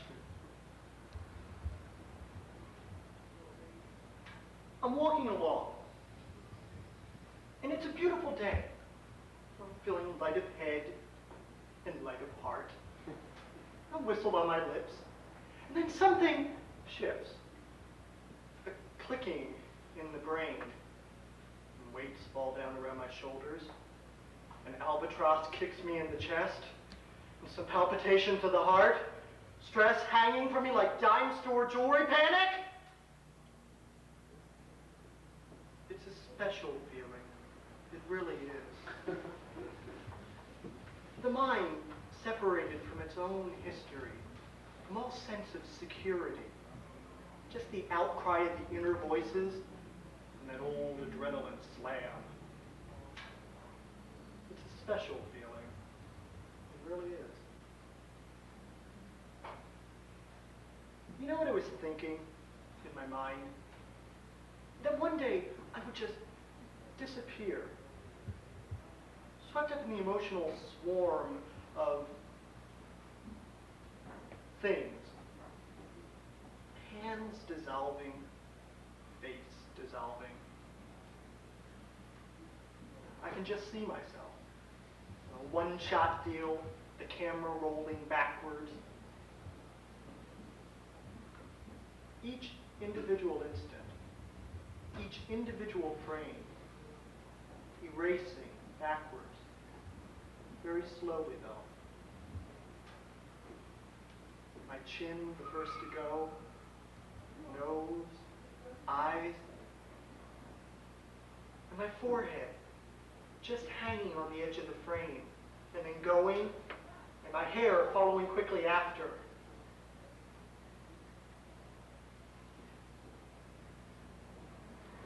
I'm walking along, and it's a beautiful day. I'm feeling light of head and light of heart. A whistle on my lips, and then something shifts. A clicking in the brain. And weights fall down around my shoulders. An albatross kicks me in the chest. And some palpitation to the heart. Stress hanging from me like dime store jewelry. Panic! It's a special feeling. It really is. The mind separated from its own history, from all sense of security. Just the outcry of the inner voices and that old adrenaline slam. It's a special feeling. It really is. You know what I was thinking in my mind? That one day I would just disappear. Swept up in the emotional swarm of things. Hands dissolving, face dissolving. I can just see myself. A one-shot deal, the camera rolling backwards. Each individual instant, each individual frame, erasing backwards. Very slowly, though. My chin the first to go, forehead just hanging on the edge of the frame, and then going, and my hair following quickly after.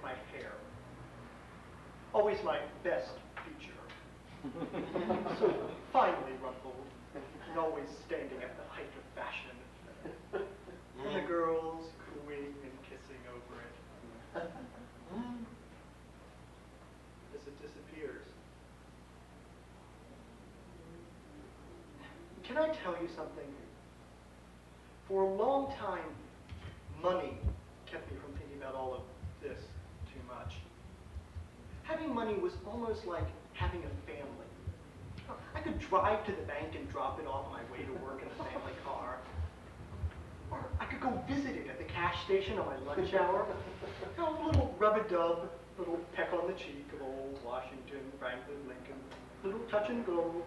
My hair. Always my best feature. So finely rumpled, and always standing at the height of fashion. And the girls cooing and kissing over it. As it disappears. Can I tell you something? For a long time, money kept me from thinking about all of this too much. Having money was almost like having a family. I could drive to the bank and drop it off on my way to work in the family car. Or I could go visit it at the cash station on my lunch hour. You know, a little rub-a-dub, a little peck on the cheek of old Washington, Franklin, Lincoln, little touch and go.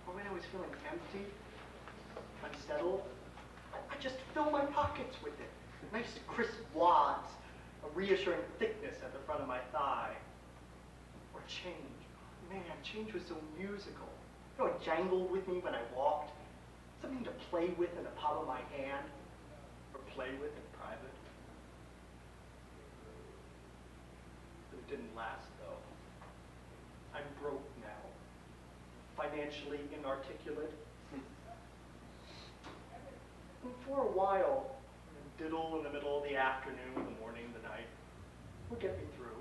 Or when I was feeling empty, unsettled, I just fill my pockets with it. Nice crisp wads, a reassuring thickness at the front of my thigh. Or change. Man, change was so musical. You know, it jangled with me when I walked. Something to play with in the palm of my hand, or play with in private. But it didn't last, though. I'm broke now. Financially inarticulate. And for a while, diddle in the middle of the afternoon, the morning, the night, would get me through.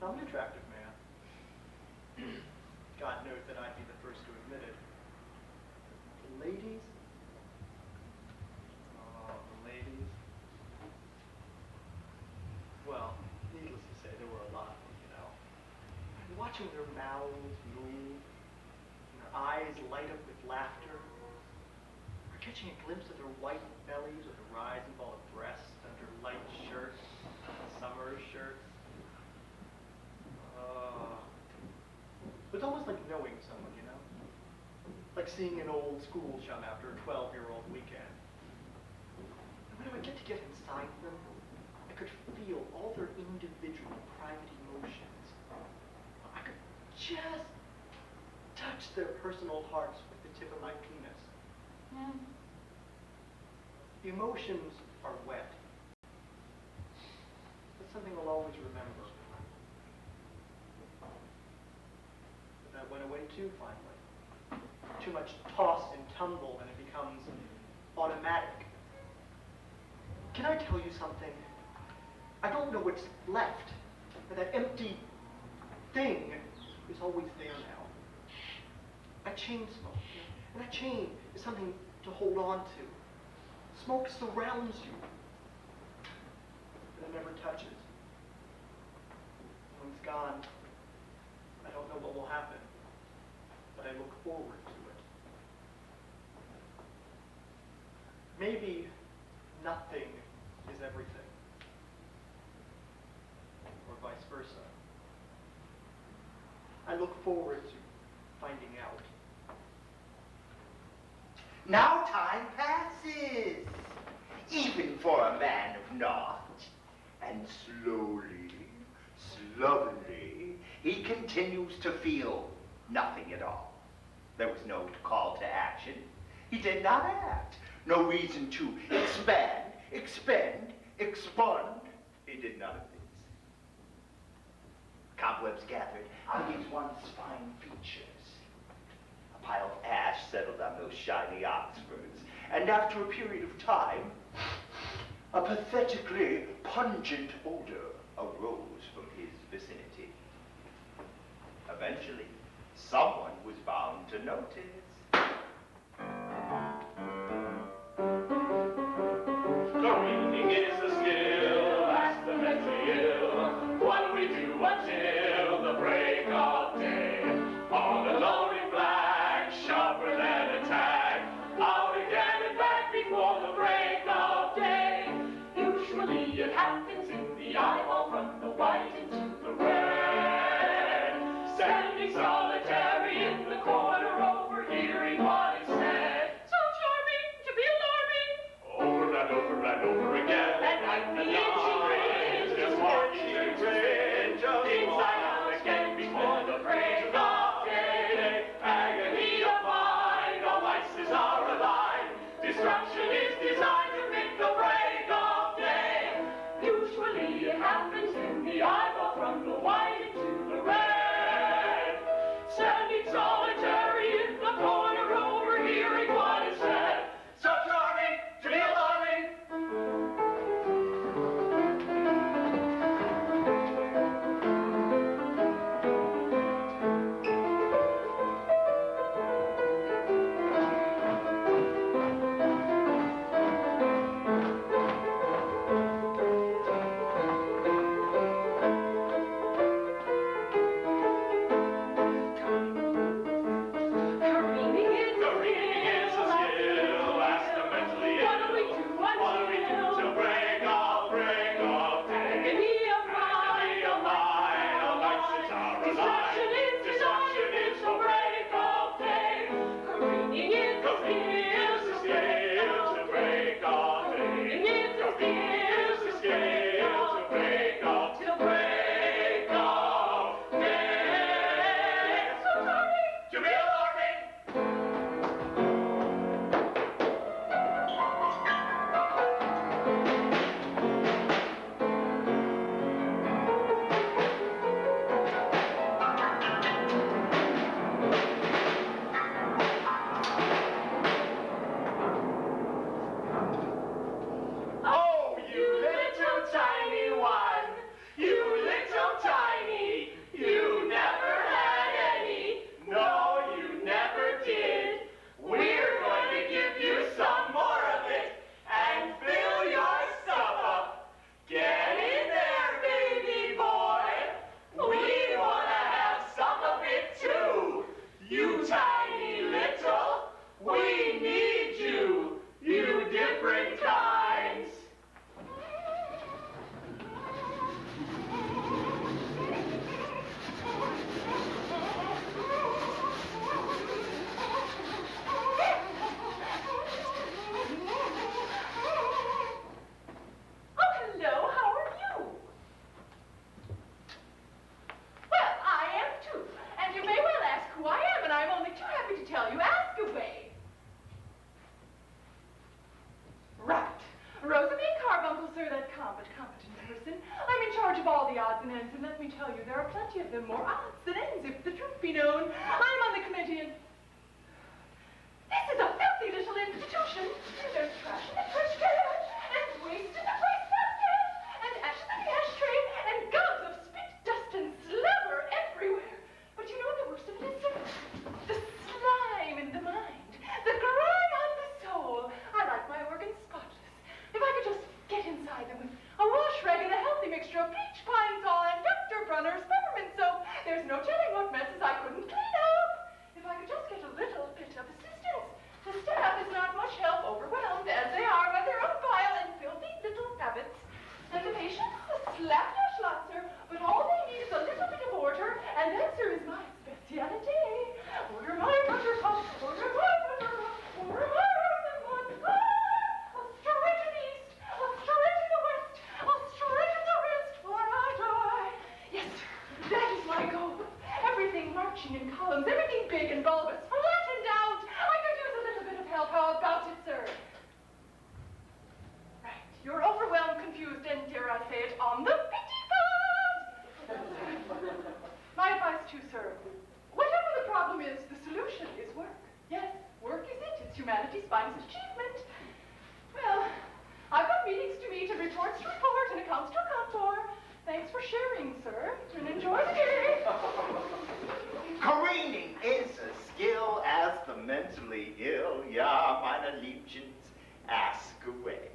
I'm an attractive man. God knows that I'd be the first to admit it. The ladies? Oh, the ladies. Well, needless to say, there were a lot, you know. And watching their mouths move, and their eyes light up with laughter, or catching a glimpse of their white bellies or the rise and fall of breasts under light shirts, summer shirts. It's almost like knowing someone, you know? Like seeing an old school chum after a 12-year-old weekend. And when I would get inside them, I could feel all their individual private emotions. I could just touch their personal hearts with the tip of my penis. The emotions are wet. That's something I'll always remember. But that went away too, finally. Too much toss and tumble, and it becomes automatic. Can I tell you something? I don't know what's left, but that empty thing is always there now. I chain smoke, and that chain is something to hold on to. Smoke surrounds you, but it never touches. When it's gone, I don't know what will happen, but I look forward to it. Maybe nothing is everything, or vice versa. I look forward to finding out. Now time passes, even for a man of naught. And slowly, slovenly, he continues to feel nothing at all. There was no call to action. He did not act. No reason to expand, expend, expund. He did none of these. Cobwebs gathered out of his once fine features. A pile of ash settled on those shiny Oxfords, and after a period of time, a pathetically pungent odor arose from his vicinity. Eventually, someone was bound to notice. Careening is the skill, that's the mentally ill. What we do until the break of day. On a lonely flag, sharper than a tag. Out again and back before the break of day. Usually it happens in the eyeball from the white into the red. Standing solitary in the corner overhearing what is said. So charming to be alarming. Over and over and over again. At night the itchy grin Just person. I'm in charge of all the odds and ends, and let me tell you, there are plenty of them, more odds than ends, if the truth be known. I'm on the committee, and this is a filthy little institution. There's trash in the trash can, and waste in the waste basket, and ash in the ashtray, and gobs of spit, dust, and slobber everywhere. But you know what the worst of it is, sir? The slime in the mind, the grime on the soul. I like my organs spotless. If I could just get inside them with a wash rag and a healthy mixture of peach pine sol and Dr. Brunner's peppermint soap, there's no telling what messes I couldn't clean up. If I could just get a little bit of assistance. The staff is not much help, overwhelmed as they are by their own vile and filthy little habits. And the patients, the slapdash but all they need is a little bit of order, and that, sir, is my speciality. Order my buttercup, order my buttercup, order my one. A straight to the east, a straight to the west, a straight to the west, for I die. Yes, sir, that is my goal. Everything marching in columns, everything big and bulbous, flattened out. I could use a little bit of help. How about it, sir? Right, you're overwhelmed, confused, and dare I say it, on the pity pod. My advice to you, sir, whatever the problem is, the solution is work. Yes, work is it. It's humanity's finest achievement. Well, I've got meetings to meet and reports to report and accounts to account for. Thanks for sharing, sir, and enjoy the day. Careening is a skill as the mentally ill. Ja, meine Liebchens, ask away.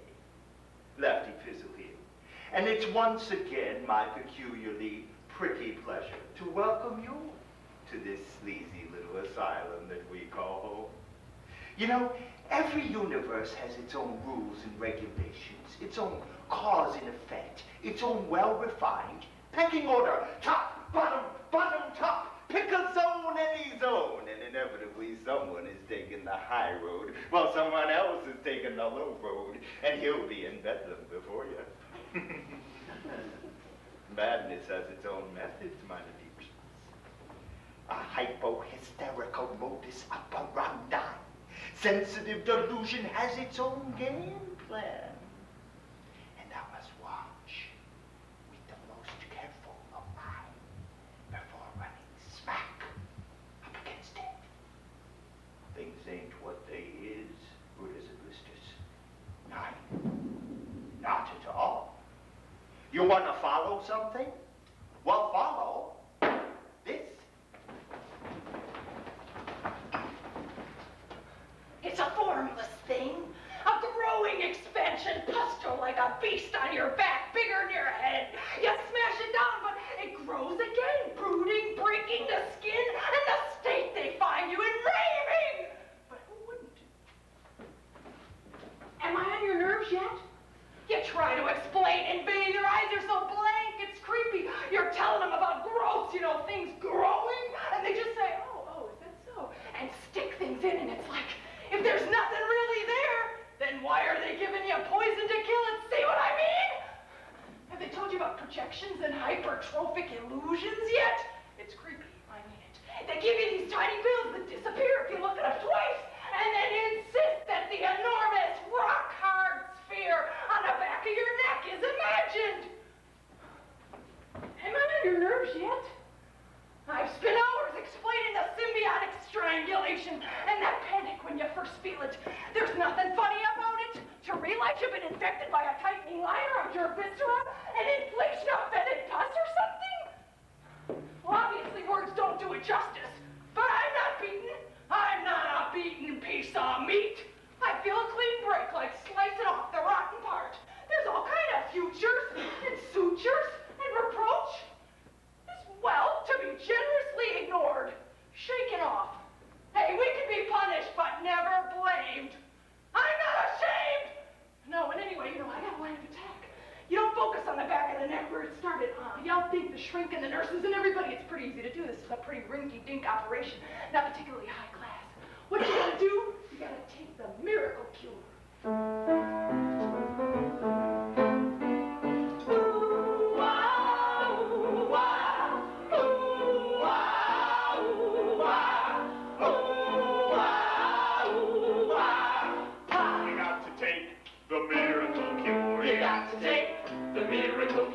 Lefty fizzle here. And it's once again my peculiarly pricky pleasure to welcome you to this sleazy little asylum that we call home. You know, every universe has its own rules and regulations, its own cause and effect, its own well-refined pecking order. Top, bottom, bottom, top. Pick a zone, any zone. And inevitably someone is taking the high road while someone else is taking the low road. And he'll be in Bedlam before you. Madness has its own methods, meine Liebchen. A hypo-hysterical modus operandi. Sensitive delusion has its own game plan. And I must watch with the most careful of mind before running smack up against it. Things ain't what they is, good as a blisters. None. Not at all. You want to follow something? Well, follow this. It's a formless thing, a growing expansion, pustule like a beast on your back, bigger than your head. You smash it down, but it grows again, brooding, breaking the skin, and the state they find you in raving. But who wouldn't? Am I on your nerves yet? You try to explain in vain. Your eyes are so blank, it's creepy. You're telling them about growth, you know, things growing, and they just say, oh, is that so? And stick things in, and it's like, if there's nothing really there, then why are they giving you poison to kill it? See what I mean? Have they told you about projections and hypertrophic illusions yet? It's creepy, I mean it. They give you these tiny pills that disappear if you look at them twice, and then insist that the enormous rock-hard sphere on the back of your neck is imagined. Am I on your nerves yet? I've spent hours explaining the symbiotic strangulation and that panic when you first feel it. There's nothing funny about it. To realize you've been infected by a tightening line around your viscera, an inflation of fetid pus or something? Well, obviously words don't do it justice, but I'm not beaten. I'm not a beaten piece of meat. I feel a clean break, like slicing off the rotten part. There's all kind of futures and sutures and reproach. Well, to be generously ignored, shaken off. Hey, we can be punished, but never blamed. I'm not ashamed! No, and anyway, you know, I got a line of attack. You don't focus on the back of the neck where it started. Y'all think the shrink and the nurses and everybody, it's pretty easy to do. This is a pretty rinky-dink operation, not particularly high class. What you gotta do, you gotta take the miracle cure. The miracle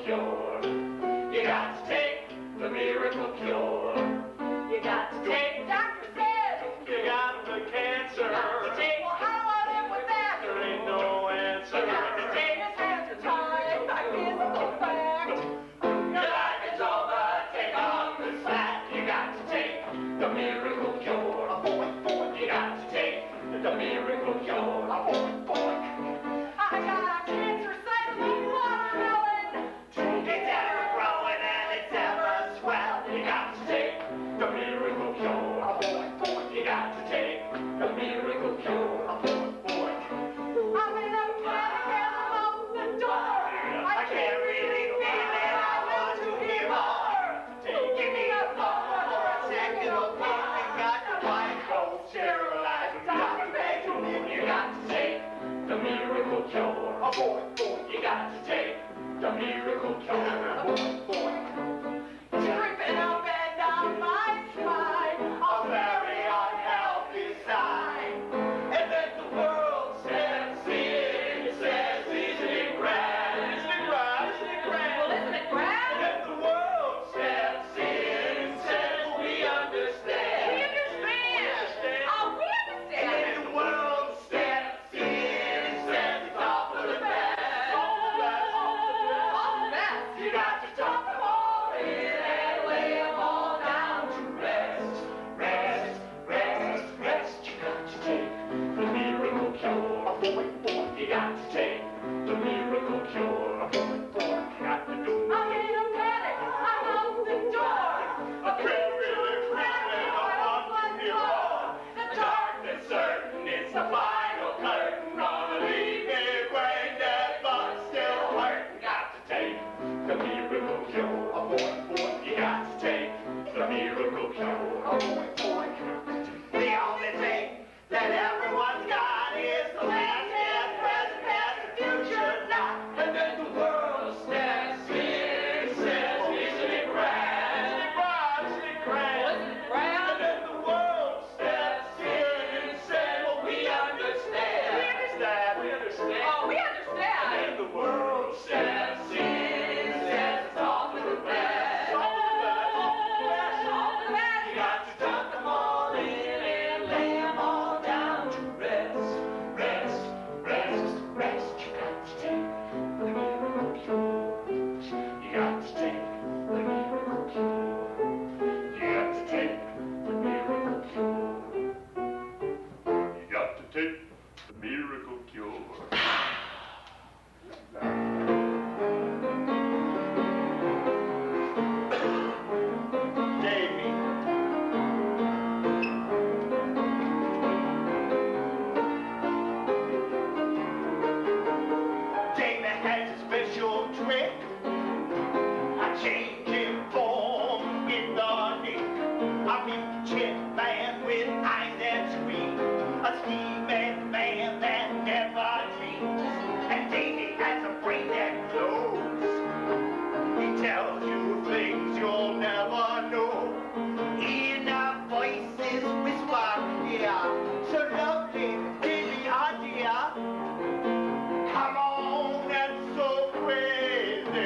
cure. A boy, you got to take the miracle cure. Dripping up and down my spine, a very unhealthy sign. And then the world steps in and says, isn't it grand? Isn't it grand? Isn't it grand? Well, isn't it grand? And then the world steps in and says, we understand. We understand. Oh, we understand. And then the world steps in and says, it's all for the best. All for the best. All the best. You got to tuck them all in and lay them all down to rest. Rest, rest, rest. You got to take the miracle cure. You got to take the miracle cure. You got to do I'm in a panic. I'm out the door. a crippling, I want to hear more. The darkness certain, it's the final curtain. Gonna leave me brain dead, but still hurting. Got to take the miracle cure. You got to take the miracle cure. The only thing that everyone's got is the last and present, past, and future not. And then the world steps in and says, isn't it grand? Isn't it grand? Isn't it grand? Isn't it grand? And then the world steps in and says, well, we understand. We understand. We understand. Oh, we And understand. then the world steps in and says, it's all for the best. All for the best. All for the best. All for the best. You got to tuck them all in and lay them all down to rest. Rest, rest, rest. You got to take the miracle cure. You got to take the miracle cure. You got to take the miracle cure. You got to take the miracle cure. Davy. Davy has a special trick, a change in form in the nick, a midget man with eyes that scream, a scheming man that never dreams, and Davy has a brain that glows. He tells you things you'll never know. In a voices whisper, yeah, so lovely, Davy, dear. Come on, and so crazy.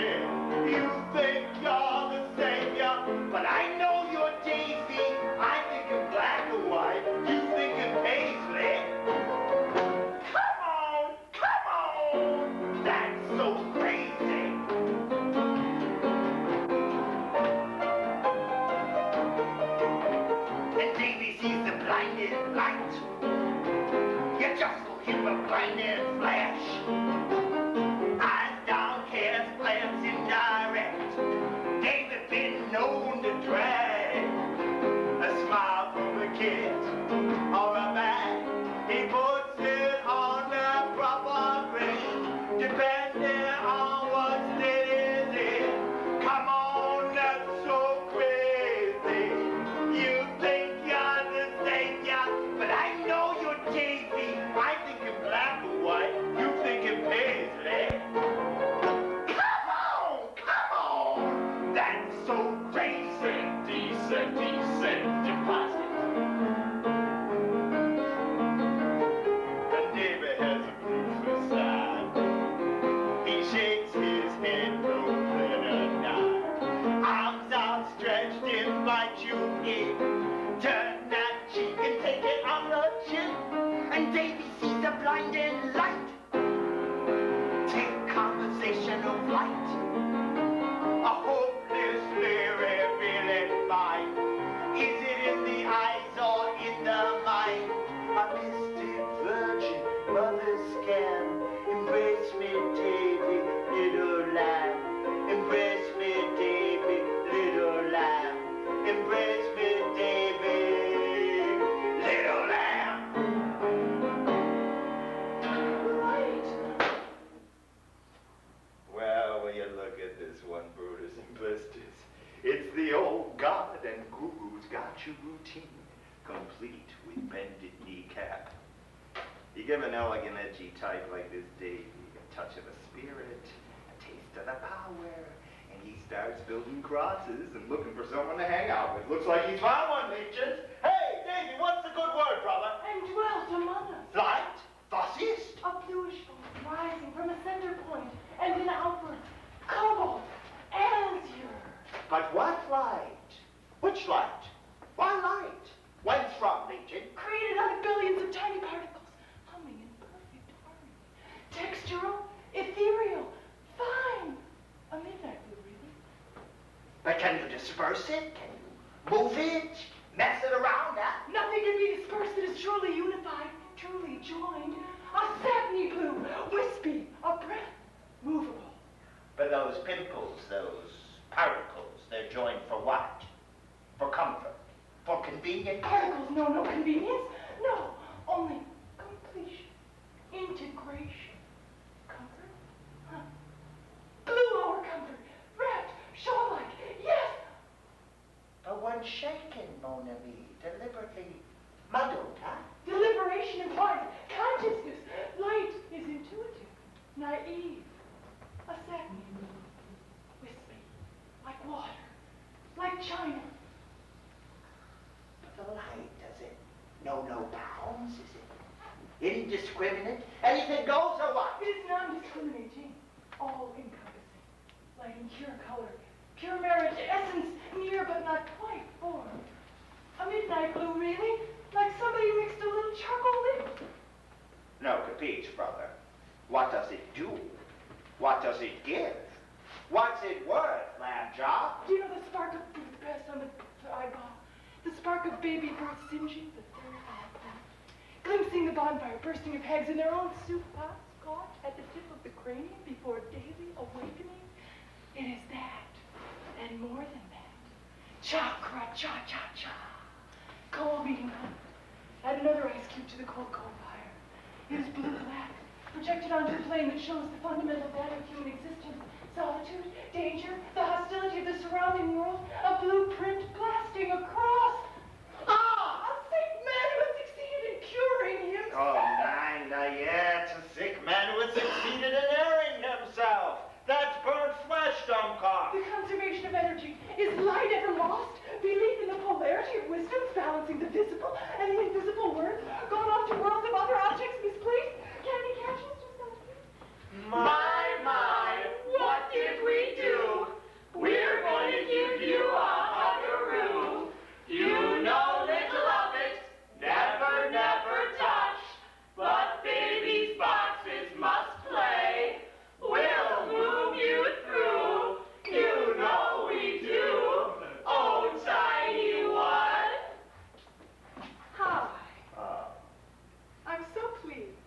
give an elegant, edgy type like this Davy a touch of a spirit, a taste of the power, and he starts building crosses and looking for someone to hang out with. Looks like he's found one, Legions. Hey, Davy, what's the good word, brother? And dwelt among us. Light? Thus is? A bluish light rising from a center point and then outwards. Cobalt, azure. But what light? Which light? Why light? Whence from, Legion? Created out of billions of tiny particles, humming in perfect harmony. Textural, ethereal, fine. A midnight blue, really. But can you disperse it? Can you move it? Mess it around, huh? Nothing can be dispersed that is truly unified, truly joined. A satiny blue, wispy, a breath, movable. But those pimples, those particles, they're joined for what? For comfort? For convenience? Particles know no convenience. No, only completion, integration. Comfort? Huh. Blue our comfort, wrapped, shawl-like, yes. But one shaken, Mon ami, deliberately muddled, huh? Deliberation implies consciousness. Light is intuitive, naive, a satiny blue, wispy, like water, like China. But the light, does it know no bounds? Is it indiscriminate? Anything goes or what? It is non-discriminating, all-encompassing, light in pure color, pure merit, essence, near but not quite form. A midnight blue, really? Like somebody mixed a little charcoal in. No capiche, brother. What does it do? What does it give? What's it worth, lamb chop? Do you know the spark of fruit pressed on the eyeball? The spark of baby birth singeing the third eyeball? Glimpsing the bonfire bursting of eggs in their own soup pots caught at the tip of the cranium before daily awakening? It is that, and more than that. Chakra, cha-cha-cha. Coal beating up. Add another ice cube to the cold coal fire. It is blue-black, projected onto the plane that shows the fundamental value of human existence. Solitude, danger, the hostility of the surrounding world. A blueprint blasting across. Ah! A sick man who had succeeded in curing himself. Oh, nein, yet. A sick man who had succeeded in airing himself. That's burnt flesh, Dumbcock. The conservation of energy. Is light ever lost? Belief in the polarity of wisdom, balancing the visible and the invisible words, gone off to worlds of other objects misplaced? Candy catches just out here? My, what did we do? We're going to give you a huggaroo. You know little of it, never, never touch. But baby's boxes must play. We'll move you through. You know we do. Oh, tiny one. Hi. I'm so pleased.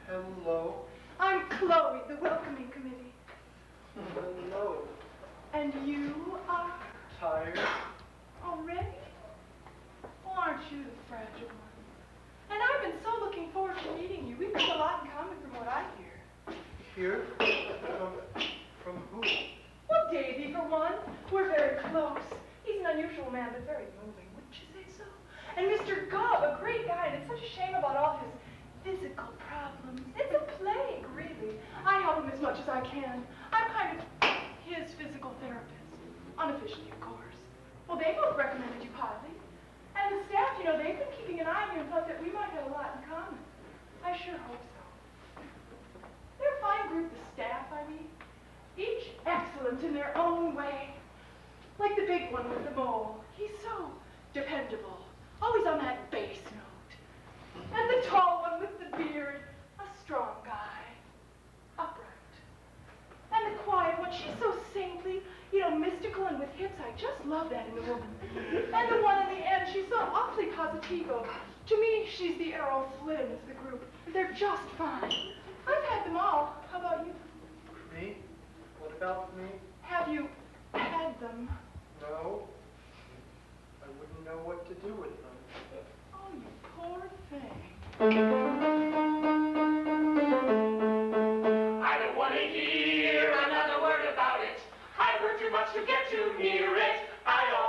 Hello. I'm Chloe, the welcoming committee. Hello. And you are Tired? already? Well, aren't you the fragile one? And I've been so looking forward to meeting you. We've got a lot in common from what I hear. Here? From who? Well, Davy, for one. We're very close. He's an unusual man, but very moving. Wouldn't you say so? And Mr. Gubb, a great guy, and it's such a shame about all his physical problems. It's a plague, really. I help him as much as I can. I'm kind of his physical therapist. Unofficially, of course. Well, they both recommended you highly. And the staff, you know, they've been keeping an eye on you and thought that we might have a lot in common. I sure hope so. They're a fine group, the staff, I mean. Each excellent in their own way. Like the big one with the mole. He's so dependable. Always on that bass note. And the tall one with the beard. A strong guy. Upright. And the quiet one, she's so saintly, you know, mystical and with hips. I just love that in a woman. And the one in the end, she's so awfully positivo. To me, she's the Errol Flynn of the group. They're just fine. I've had them all. How about you? Me? What about me? Have you had them? No. I wouldn't know what to do with them. Oh, you poor thing. I don't want to hear another word about it. I've heard too much to get too near it. I don't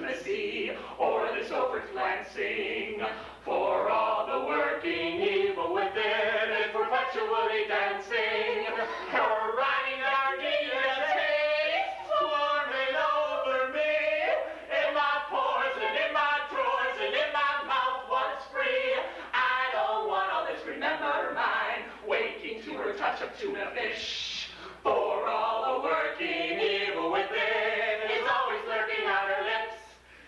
intimacy, or this overt glancing. For all the working evil within is perpetually dancing. Her riding gardenia taste swarming over me. In my pores and in my drawers and in my mouth once free. I don't want all this, remember mine, waking to her touch of tuna fish. For all the working evil within is always lurking on her lips.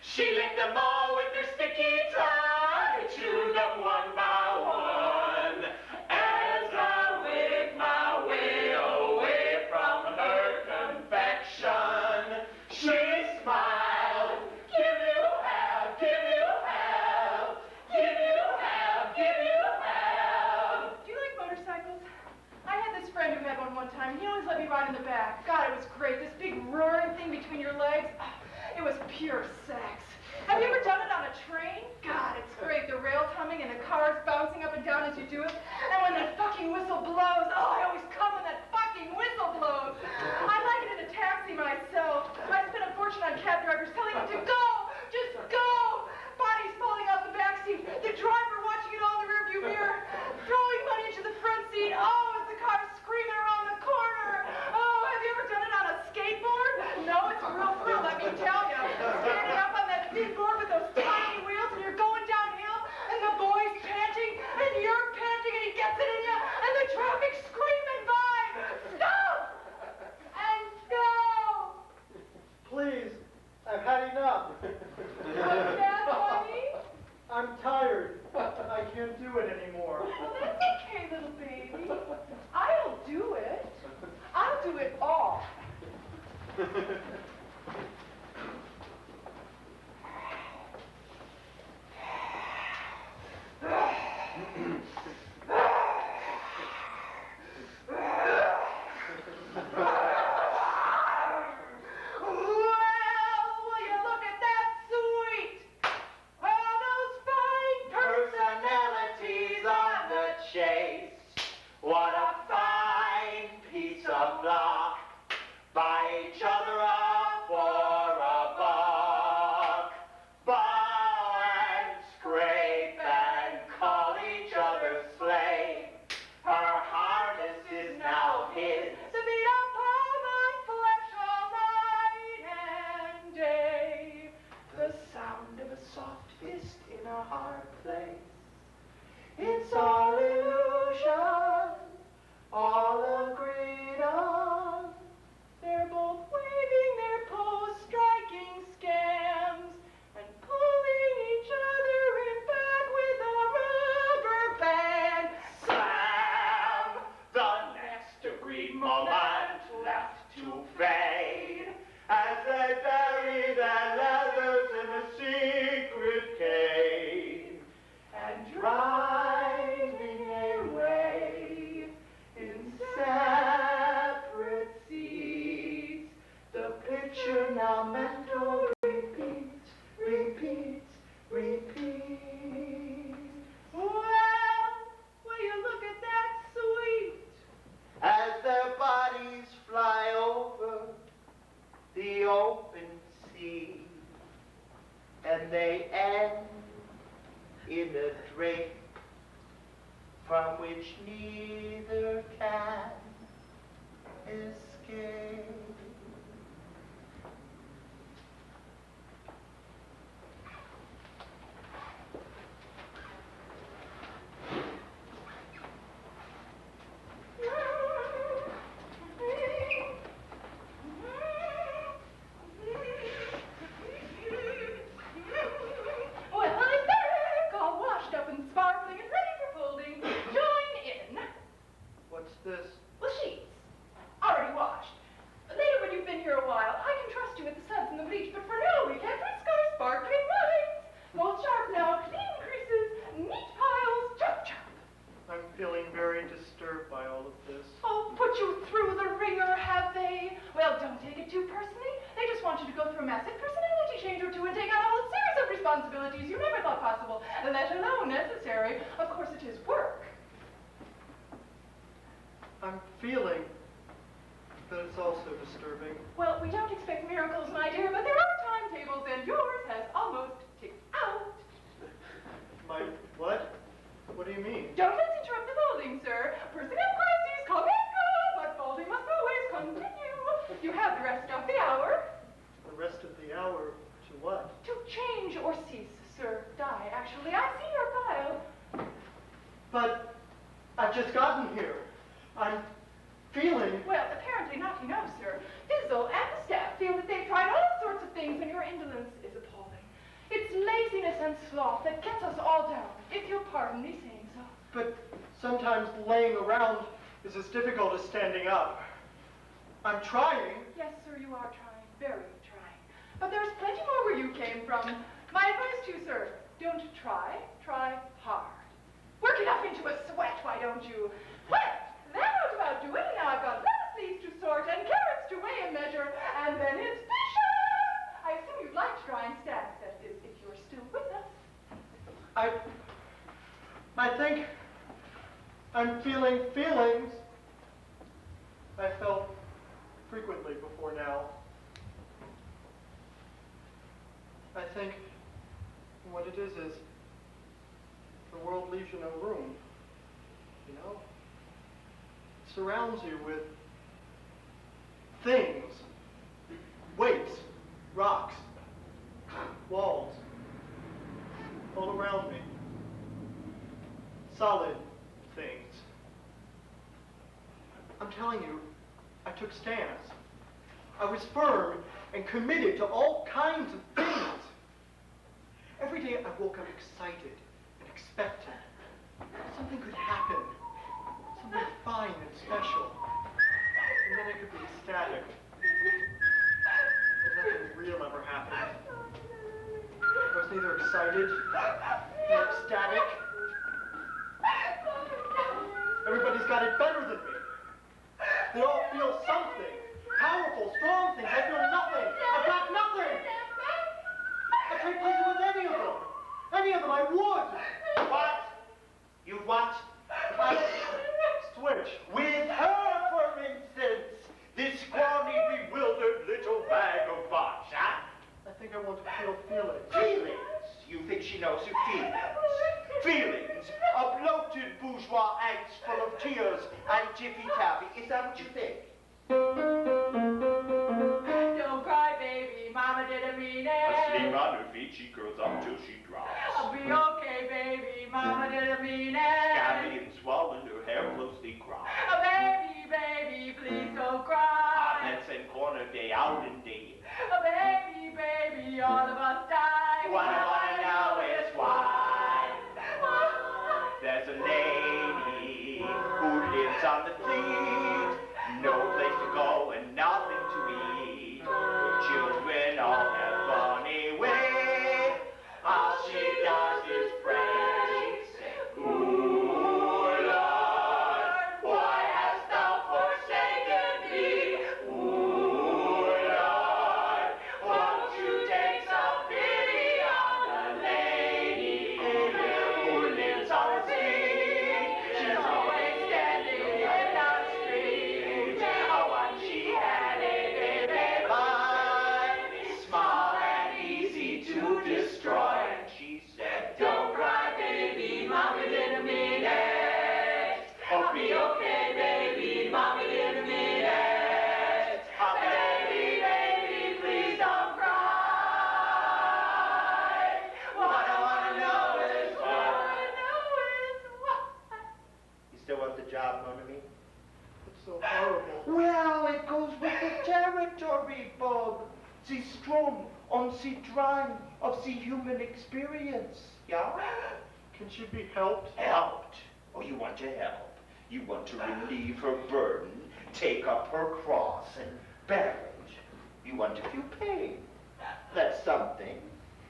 She licked them all with her sticky tongue and chewed them one by one. As I wig my way away from her confection, she smiled. Give you half, give you half, give you half, give you half. Do you like motorcycles? I had this friend who had one time. He always let me ride in the back. God, it was great. This big roaring thing between your legs. It was pure sex. Have you ever done it on a train? God, it's great. The rails humming and the cars bouncing up and down as you do it. And when that fucking whistle blows, oh, I always come when that fucking whistle blows. I like it in a taxi myself. I spent a fortune on cab drivers telling them to go, just go. Bodies falling off the back seat. The driver watching it all in the rearview mirror. Throwing money into the front seat. Oh, as the car's screaming around the corner. Oh, have you ever done it on a skateboard? No, it's a real thrill, let me tell you. Standing up on that big board with those tiny wheels and you're going downhill and the boy's panting and you're panting and he gets it in you and the traffic's screaming by. Stop! And go! Please, I've had enough. What's that, honey? I'm tired. I can't do it anymore. Well, that's okay, little baby. I'll do it. I'll do it all. Personalities on the chase. What a fine piece of luck. Buy each other up for a buck. Bow and scrape and call each other slave. Her harness is now his. To beat upon my flesh all night and day. The sound of a soft fist in a hard place. It's all illusion, all agreed on. They're both waving their posts, striking scams, and pulling each other in back with a rubber band. Slam! The next agreed moment left to fade as they bury their leathers in a secret cave and driving away in separate seats. The picture now mental repeats, repeats, repeats. Well, will you look at that sweet? As their bodies fly over the open sea, and they end in a drape from which neither can escape. Well, I'm back, all washed up and sparkling and ready for folding. Join in. What's this? Well, sheets. Already washed. Later, when you've been here a while, I can trust you with the suds and the bleach, but for now, we can't risk our sparkling lines. Hold sharp now, clean creases, neat piles, chop chop. I'm feeling very disturbed by all of this. Oh, put you through the ringer, have they? Well, don't take it too personally. They just want you to go through a massive personality change or two and take on a whole series of responsibilities you never thought possible, let alone necessary. Of course, it is work. I'm feeling, but it's also disturbing. Well, we don't expect miracles, my dear, but there are timetables. tables, and yours has almost ticked out. My what? What do you mean? Don't let's interrupt the folding, sir. Personnel crises come and go, but folding must always continue. You have the rest of the hour The rest of the hour to what? to change or cease, sir. Die, actually. I see your file. But I've just gotten here. I'm feeling... Well, apparently not enough, sir. Fizzle and the staff feel that they've tried all sorts of things, and your indolence is appalling. It's laziness and sloth that gets us all down, if you'll pardon me saying so. But sometimes laying around is as difficult as standing up. I'm trying. Yes, sir, you are trying, very trying. But there's plenty more where you came from. My advice to you, sir, don't try, try hard. Work it up into a sweat, why don't you? Well, that was about doing. Now I've got lettuce leaves to sort and carrots to weigh and measure, and then it's dishes! I assume you'd like to try and stack, that is, if you're still with us. I think I'm feeling feelings I felt frequently before now. I think what it is the world leaves you no room, you know? It surrounds you with things, weights, rocks, walls, all around me. Solid things. I'm telling you, I took stands. I was firm and committed to all kinds of things. Every day I woke up excited and expectant. Something could happen. Something fine and special. And then I could be ecstatic. But nothing real ever happened. I was neither excited nor ecstatic. Everybody's got it better than me. They all feel something. Powerful, strong things. I feel nothing. I've got nothing. I'd trade places with any of them. Any of them, I would. What? You what? Switch. With her, for instance. This scrawny, bewildered little bag of bosh, huh? I think I want to feel feelings. Feelings? You think she knows your feelings? Feelings? A bloated bourgeois angst full of tears and jiffy-taffy. Is that what you think? Don't cry, baby. Mama didn't mean it. Asleep on her feet, she curls up till she drops. I'll be okay, baby. Mama didn't mean it. Scabby and swollen, her hair closely cropped. Oh, baby, baby, please don't cry. Hotness and corner day out and day in. Oh, baby, baby, all of us die. What I wanna know is why. There's a lady who lives on the fleet. No place to go and nothing to eat. Her children all have gone away. All she does is pray. Ooh, Lord, why hast thou forsaken me? Ooh, Lord, won't you take some pity on the lady who lives on the street? She's always standing in the street. Oh, and she had a baby boy, small and easy to destroy. And she said, don't cry, baby, Mama didn't mean it. Oh, be okay, baby, Mama didn't mean it. Oh, baby, baby, please don't cry. What I wanna know is why. You still want the job, mon ami? It's so horrible. Well, it goes with the territory, Bob. The strong on the drime of the human experience, yeah? Can she be helped? Helped? Oh, you want to help. You want to relieve her burden, take up her cross, and bear it. You want to feel pain. That's something,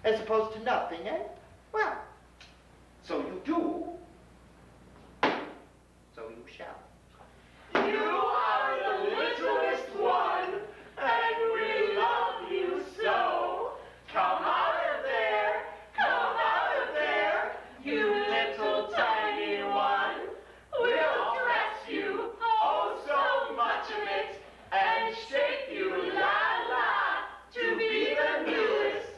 as opposed to nothing, eh? Well, so you do. So you shall. You are the littlest one, and we love you so. Come out of there, come out of there, you little tiny one. We'll dress you, oh so much of it, and shape you la la to be the newest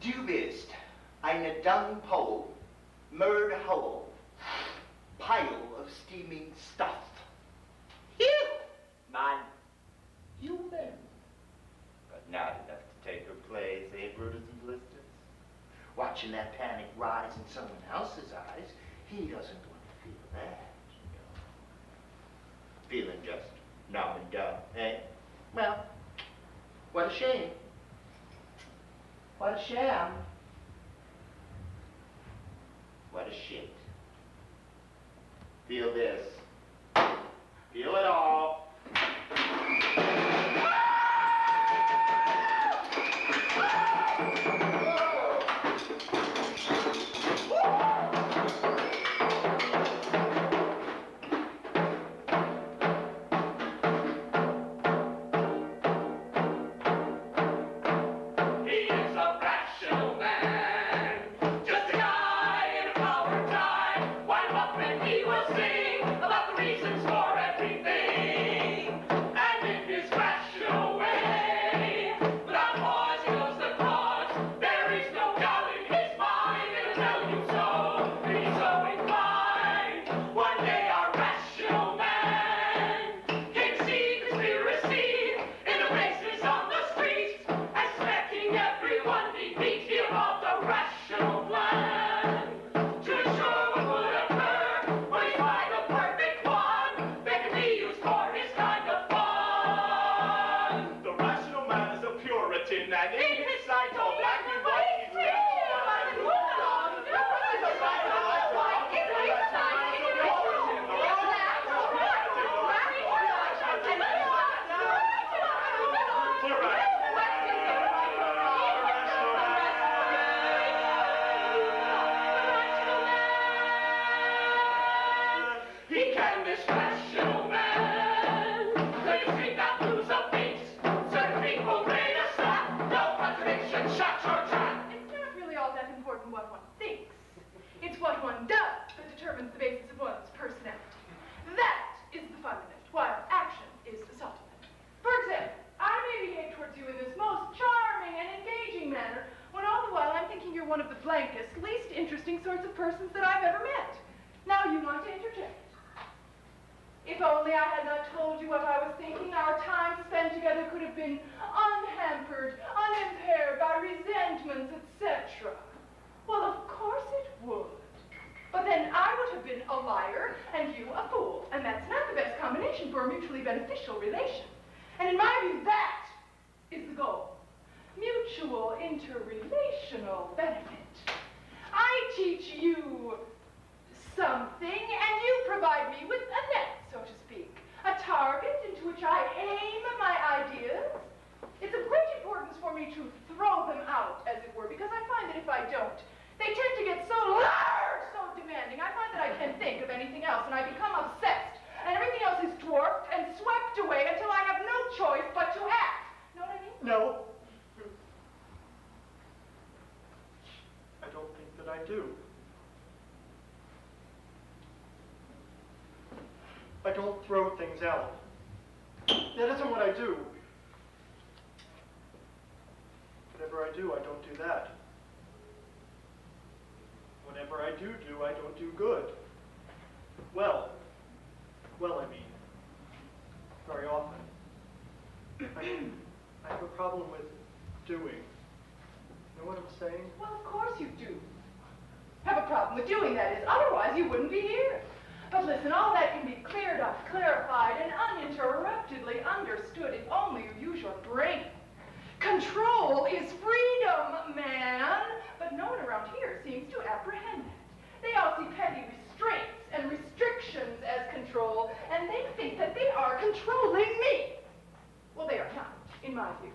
Du bist eine Dungpole, Murd Hole, pile of steaming stuff. Phew! Man, you then. But not enough to take her place, eh, Brutus and Blisters? Watching that panic rise in someone else's eyes, he doesn't want to feel that, you know. Feeling just numb and dumb, eh? Well, what a shame. What a sham. What a shit. Feel this. Feel it all. He is a rational man, just a guy in a flower tie. Wind him up and he will sing about the reasons for everything. And in his rational way, without pause he knows the cause. There is no doubt in his mind, and he'll tell you so. And he's so inclined. One day our rational man came to see conspiracy in the races on the streets, and smacking everyone he beat. He evolved a rational plan to ensure what would occur when he find the perfect one that can be used for his kind of fun. The rational man is a Puritan, and in his sight all black and white is red. He can, this rational man, let you think that lose a beat. Certain people made a slap, no contradiction, shut your trap. It's not really all that important what one thinks. It's what one does that determines the basis of one's personality. That is the fundament, while action is the supplement. For example, I may behave towards you in this most charming and engaging manner, when all the while I'm thinking you're one of the blankest, least interesting sorts of persons that I've ever met. Now you want to interject. If only I had not told you what I was thinking, our time spent together could have been unhampered, unimpaired by resentments, etc. Well, of course it would. But then I would have been a liar and you a fool, and that's not the best combination for a mutually beneficial relation. And in my view, that is the goal. Mutual interrelational benefit. I teach you something, and you provide me with a net, so to speak, a target into which I aim my ideas. It's of great importance for me to throw them out, as it were, because I find that if I don't, they tend to get so large, so demanding. I find that I can't think of anything else, and I become obsessed, and everything else is dwarfed and swept away until I have no choice but to act. Know what I mean? No. I don't think that I do. I don't throw things out. That isn't what I do. Whatever I do, I don't do that. Whatever I do, I don't do good. Well, I mean, very often. I have a problem with doing. You know what I'm saying? Well, of course you do. Have a problem with doing, that is. Otherwise, you wouldn't be here. But listen, all that can be cleared up, clarified, and uninterruptedly understood if only you use your brain. Control is freedom, man. But no one around here seems to apprehend that. They all see petty restraints and restrictions as control, and they think that they are controlling me. Well, they are not, in my view.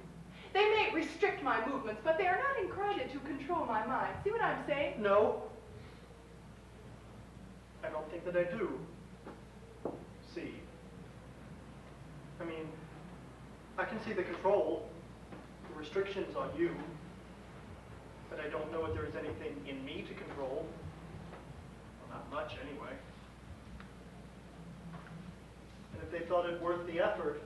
They may restrict my movements, but they are not inclined to control my mind. See what I'm saying? No. I don't think that I do. See. I mean, I can see the control, the restrictions on you, but I don't know if there is anything in me to control. Well, not much, anyway. And if they thought it worth the effort,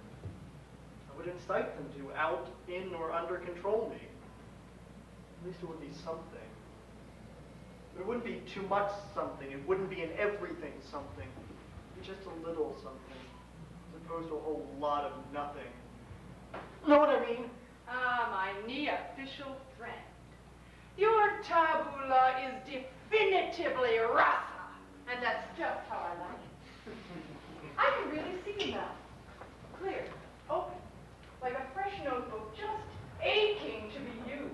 I would incite them to out, in, or under control me. At least it would be something. But it wouldn't be too much something. It wouldn't be an everything something. It'd be just a little something, as opposed to a whole lot of nothing. Know what I mean? Ah, my near-official friend. Your tabula is definitively rasa, and that's just how I like it. I can really see you now. Clear, open, like a fresh notebook, just aching to be used.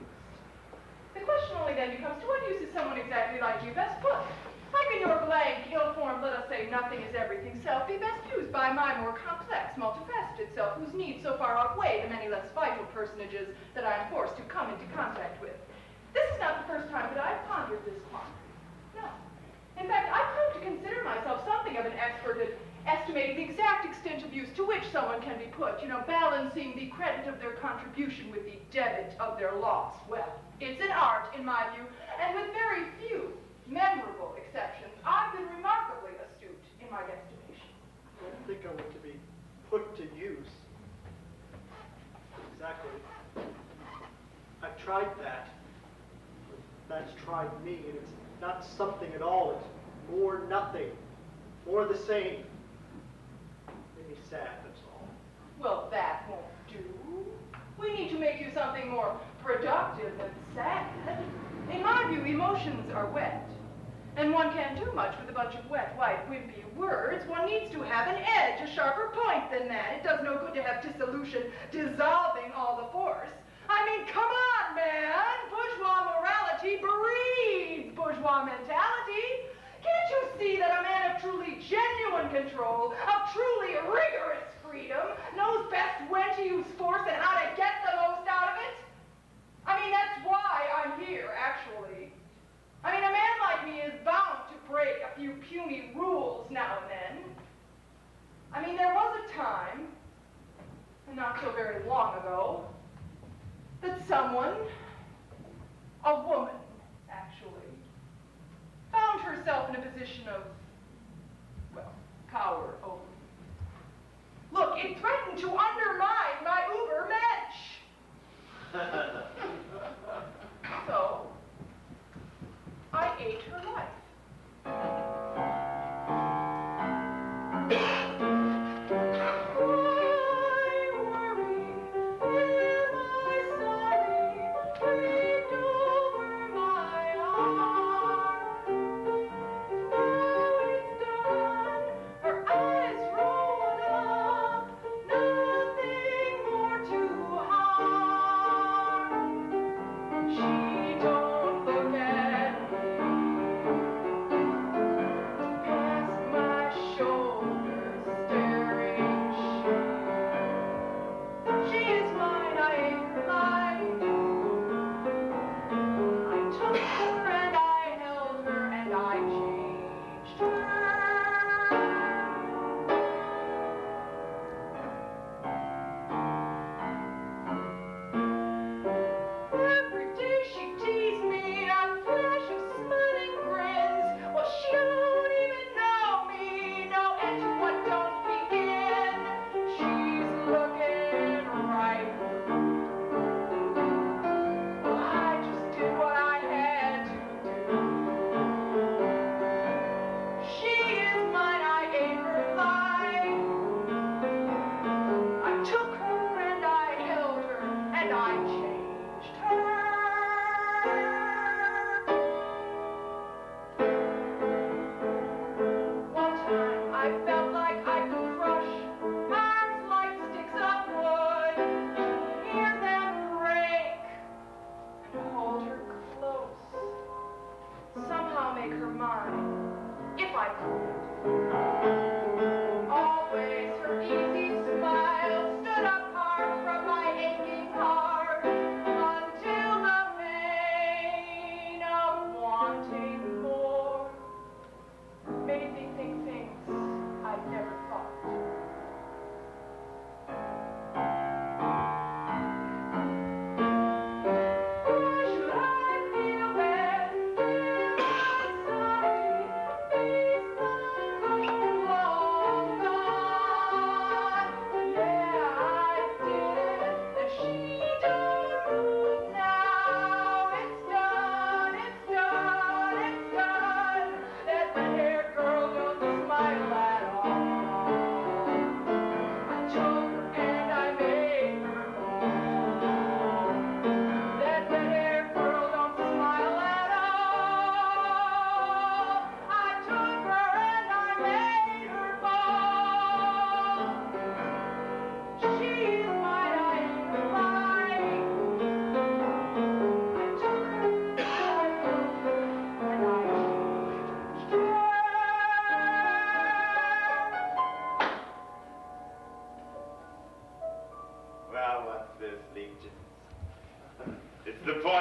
The question only then becomes, to what use is someone exactly like you best put? How can your blank, ill-formed, let us say nothing is everything self be best used by my more complex, multifaceted self, whose needs so far outweigh the many less vital personages that I am forced to come into contact with? This is not the first time that I've pondered this quandary. No. In fact, I've come to consider myself something of an expert at estimating the exact extent of use to which someone can be put, balancing the credit of their contribution with the debit of their loss. Well, it's an art, in my view, and with very few memorable exceptions, I've been remarkably astute in my estimation. I don't think I want to be put to use. Exactly. I've tried that. That's tried me, and it's not something at all. It's more nothing. More the same. Made me sad, that's all. Well, that won't do. We need to make you something more productive than sad. In my view, emotions are wet. And one can't do much with a bunch of wet, white, wimpy words. One needs to have an edge, a sharper point than that. It does no good to have dissolution dissolving all the force. I mean, come on, man! Bourgeois morality breeds bourgeois mentality. Can't you see that a man of truly genuine control, of truly rigorous freedom, knows best when to use force and how to get the most out of it? I mean, that's why I'm here, actually. I mean, a man like me is bound to break a few puny rules now and then. I mean, there was a time, and not so very long ago, that someone, a woman, actually, found herself in a position of, well, power over me. Look, it threatened to undermine my uber-mensch. So, I ate her life.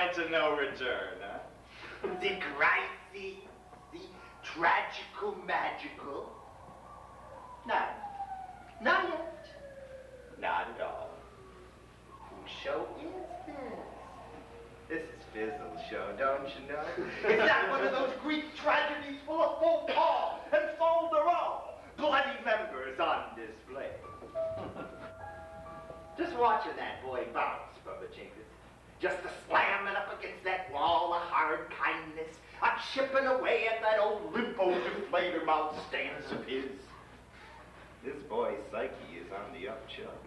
point of no return, huh? The gricey, the tragical magical. None. Not yet. Not at all. Whose show is this? This is Fizzle's show, don't you know? It's not one of those Greek tragedies full of faux pas and folderol, bloody members on display. Just watching that boy bounce from the chinkers. Just a slamming up against that wall of hard kindness, a chipping away at that old limpo deflator mouth stance of his. This boy's psyche is on the upchuck.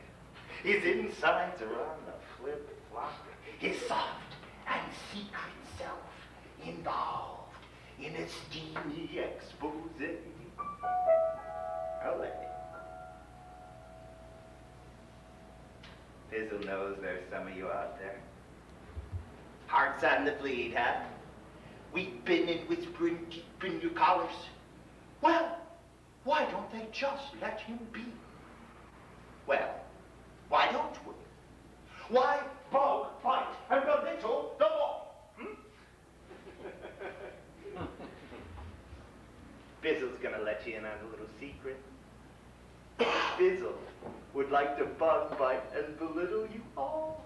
His insides are on the flip-flop. His soft and secret self involved in a steamy expose. Ole. Fizzle knows there's some of you out there. Hearts on the bleed, huh? Weeping and whispering deep in your collars. Well, why don't they just let him be? Well, why don't we? Why bug, fight, and belittle the law? Fizzle's gonna let you in on a little secret. Fizzle would like to bug, bite, and belittle you all.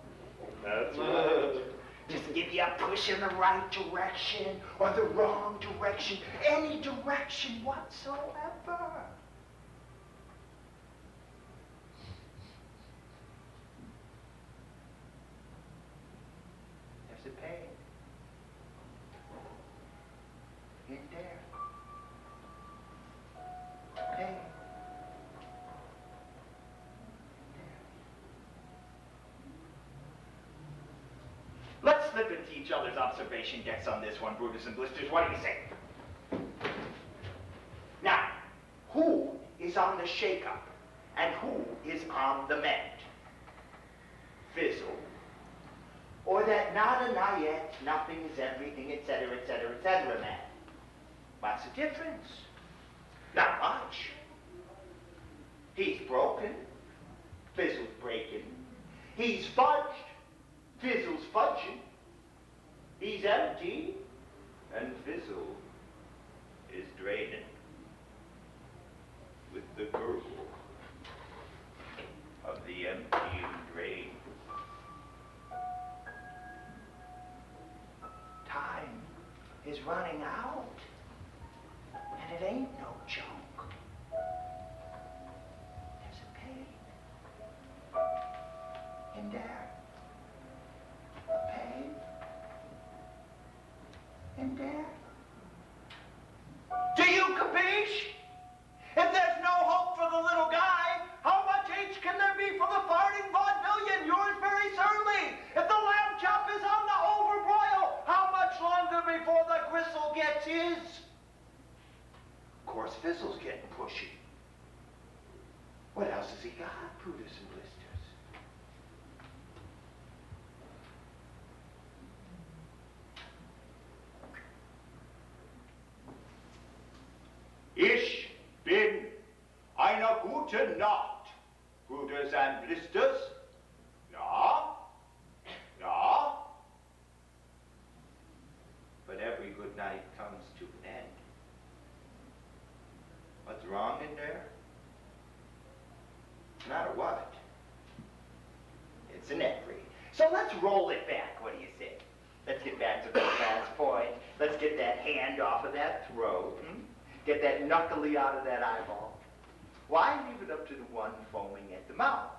That's right. Just give you a push in the right direction or the wrong direction, any direction whatsoever. There's a pain. In there. Pain. Let's slip into each other's observation decks on this one, Brutus and Blisters. What do you say? Now, who is on the shake-up and who is on the mend? Fizzle, or that nada, not yet, nothing is everything, etc., man? What's the difference? Not much. He's broken. Fizzle's breaking. He's fudged. Fizzle's fudging. He's empty, and Fizzle is draining with the gurgle of the emptying drain. Time is running out, and it ain't no joke. There's a pain in there. Pain in there. Do you capiche? If there's no hope for the little guy, how much H can there be for the farting vaudevillian? Yours very surly. If the lamb chop is on the overbroil, how much longer before the gristle gets his? Of course, Fizzle's getting pushy. What else has he got? Brutus and Blisters. Ich bin eine gute Nacht, Brutus and Blisters. Ja, ja. But every good night comes to an end. What's wrong in there? Not a what? It's an every. So let's roll it back, what do you say? Let's get back to the last point. Let's get that hand off of that throat. Get that knuckly out of that eyeball. Why leave it up to the one foaming at the mouth?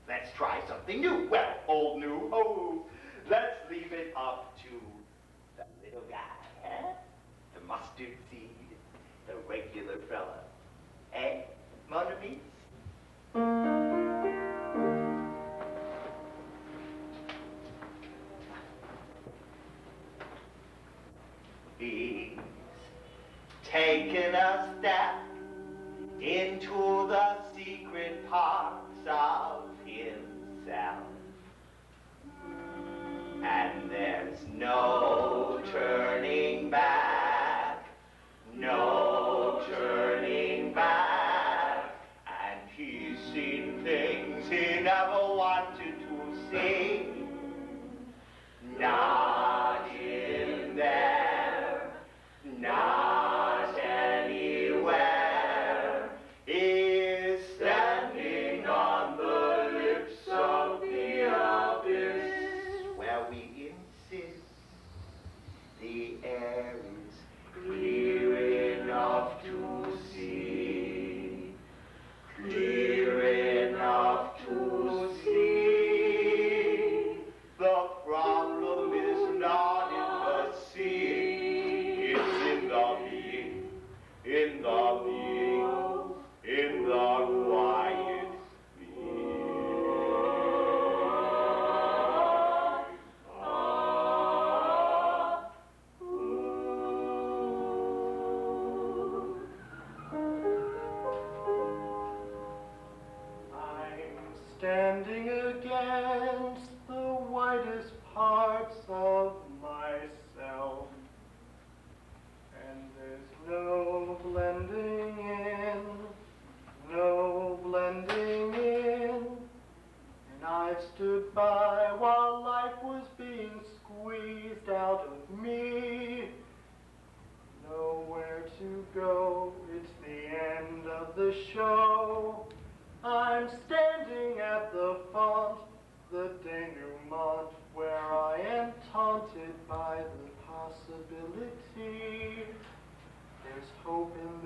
Let's try something new. Well, old new, oh, let's leave it up to the little guy, huh? The mustard seed, the regular fella. Eh, mon ami? He's taken a step into the secret parts of himself. And there's no turning back, no turning back. And he's seen things he never wanted to see. Not the being, in the quiet I'm standing against the whitest parts of myself, and there's no blending in, no blending in, and I've stood by while life was being squeezed out of me. Nowhere to go, it's the end of the show. I'm standing at the font, the denouement, where I am taunted by the possibility. There's hope in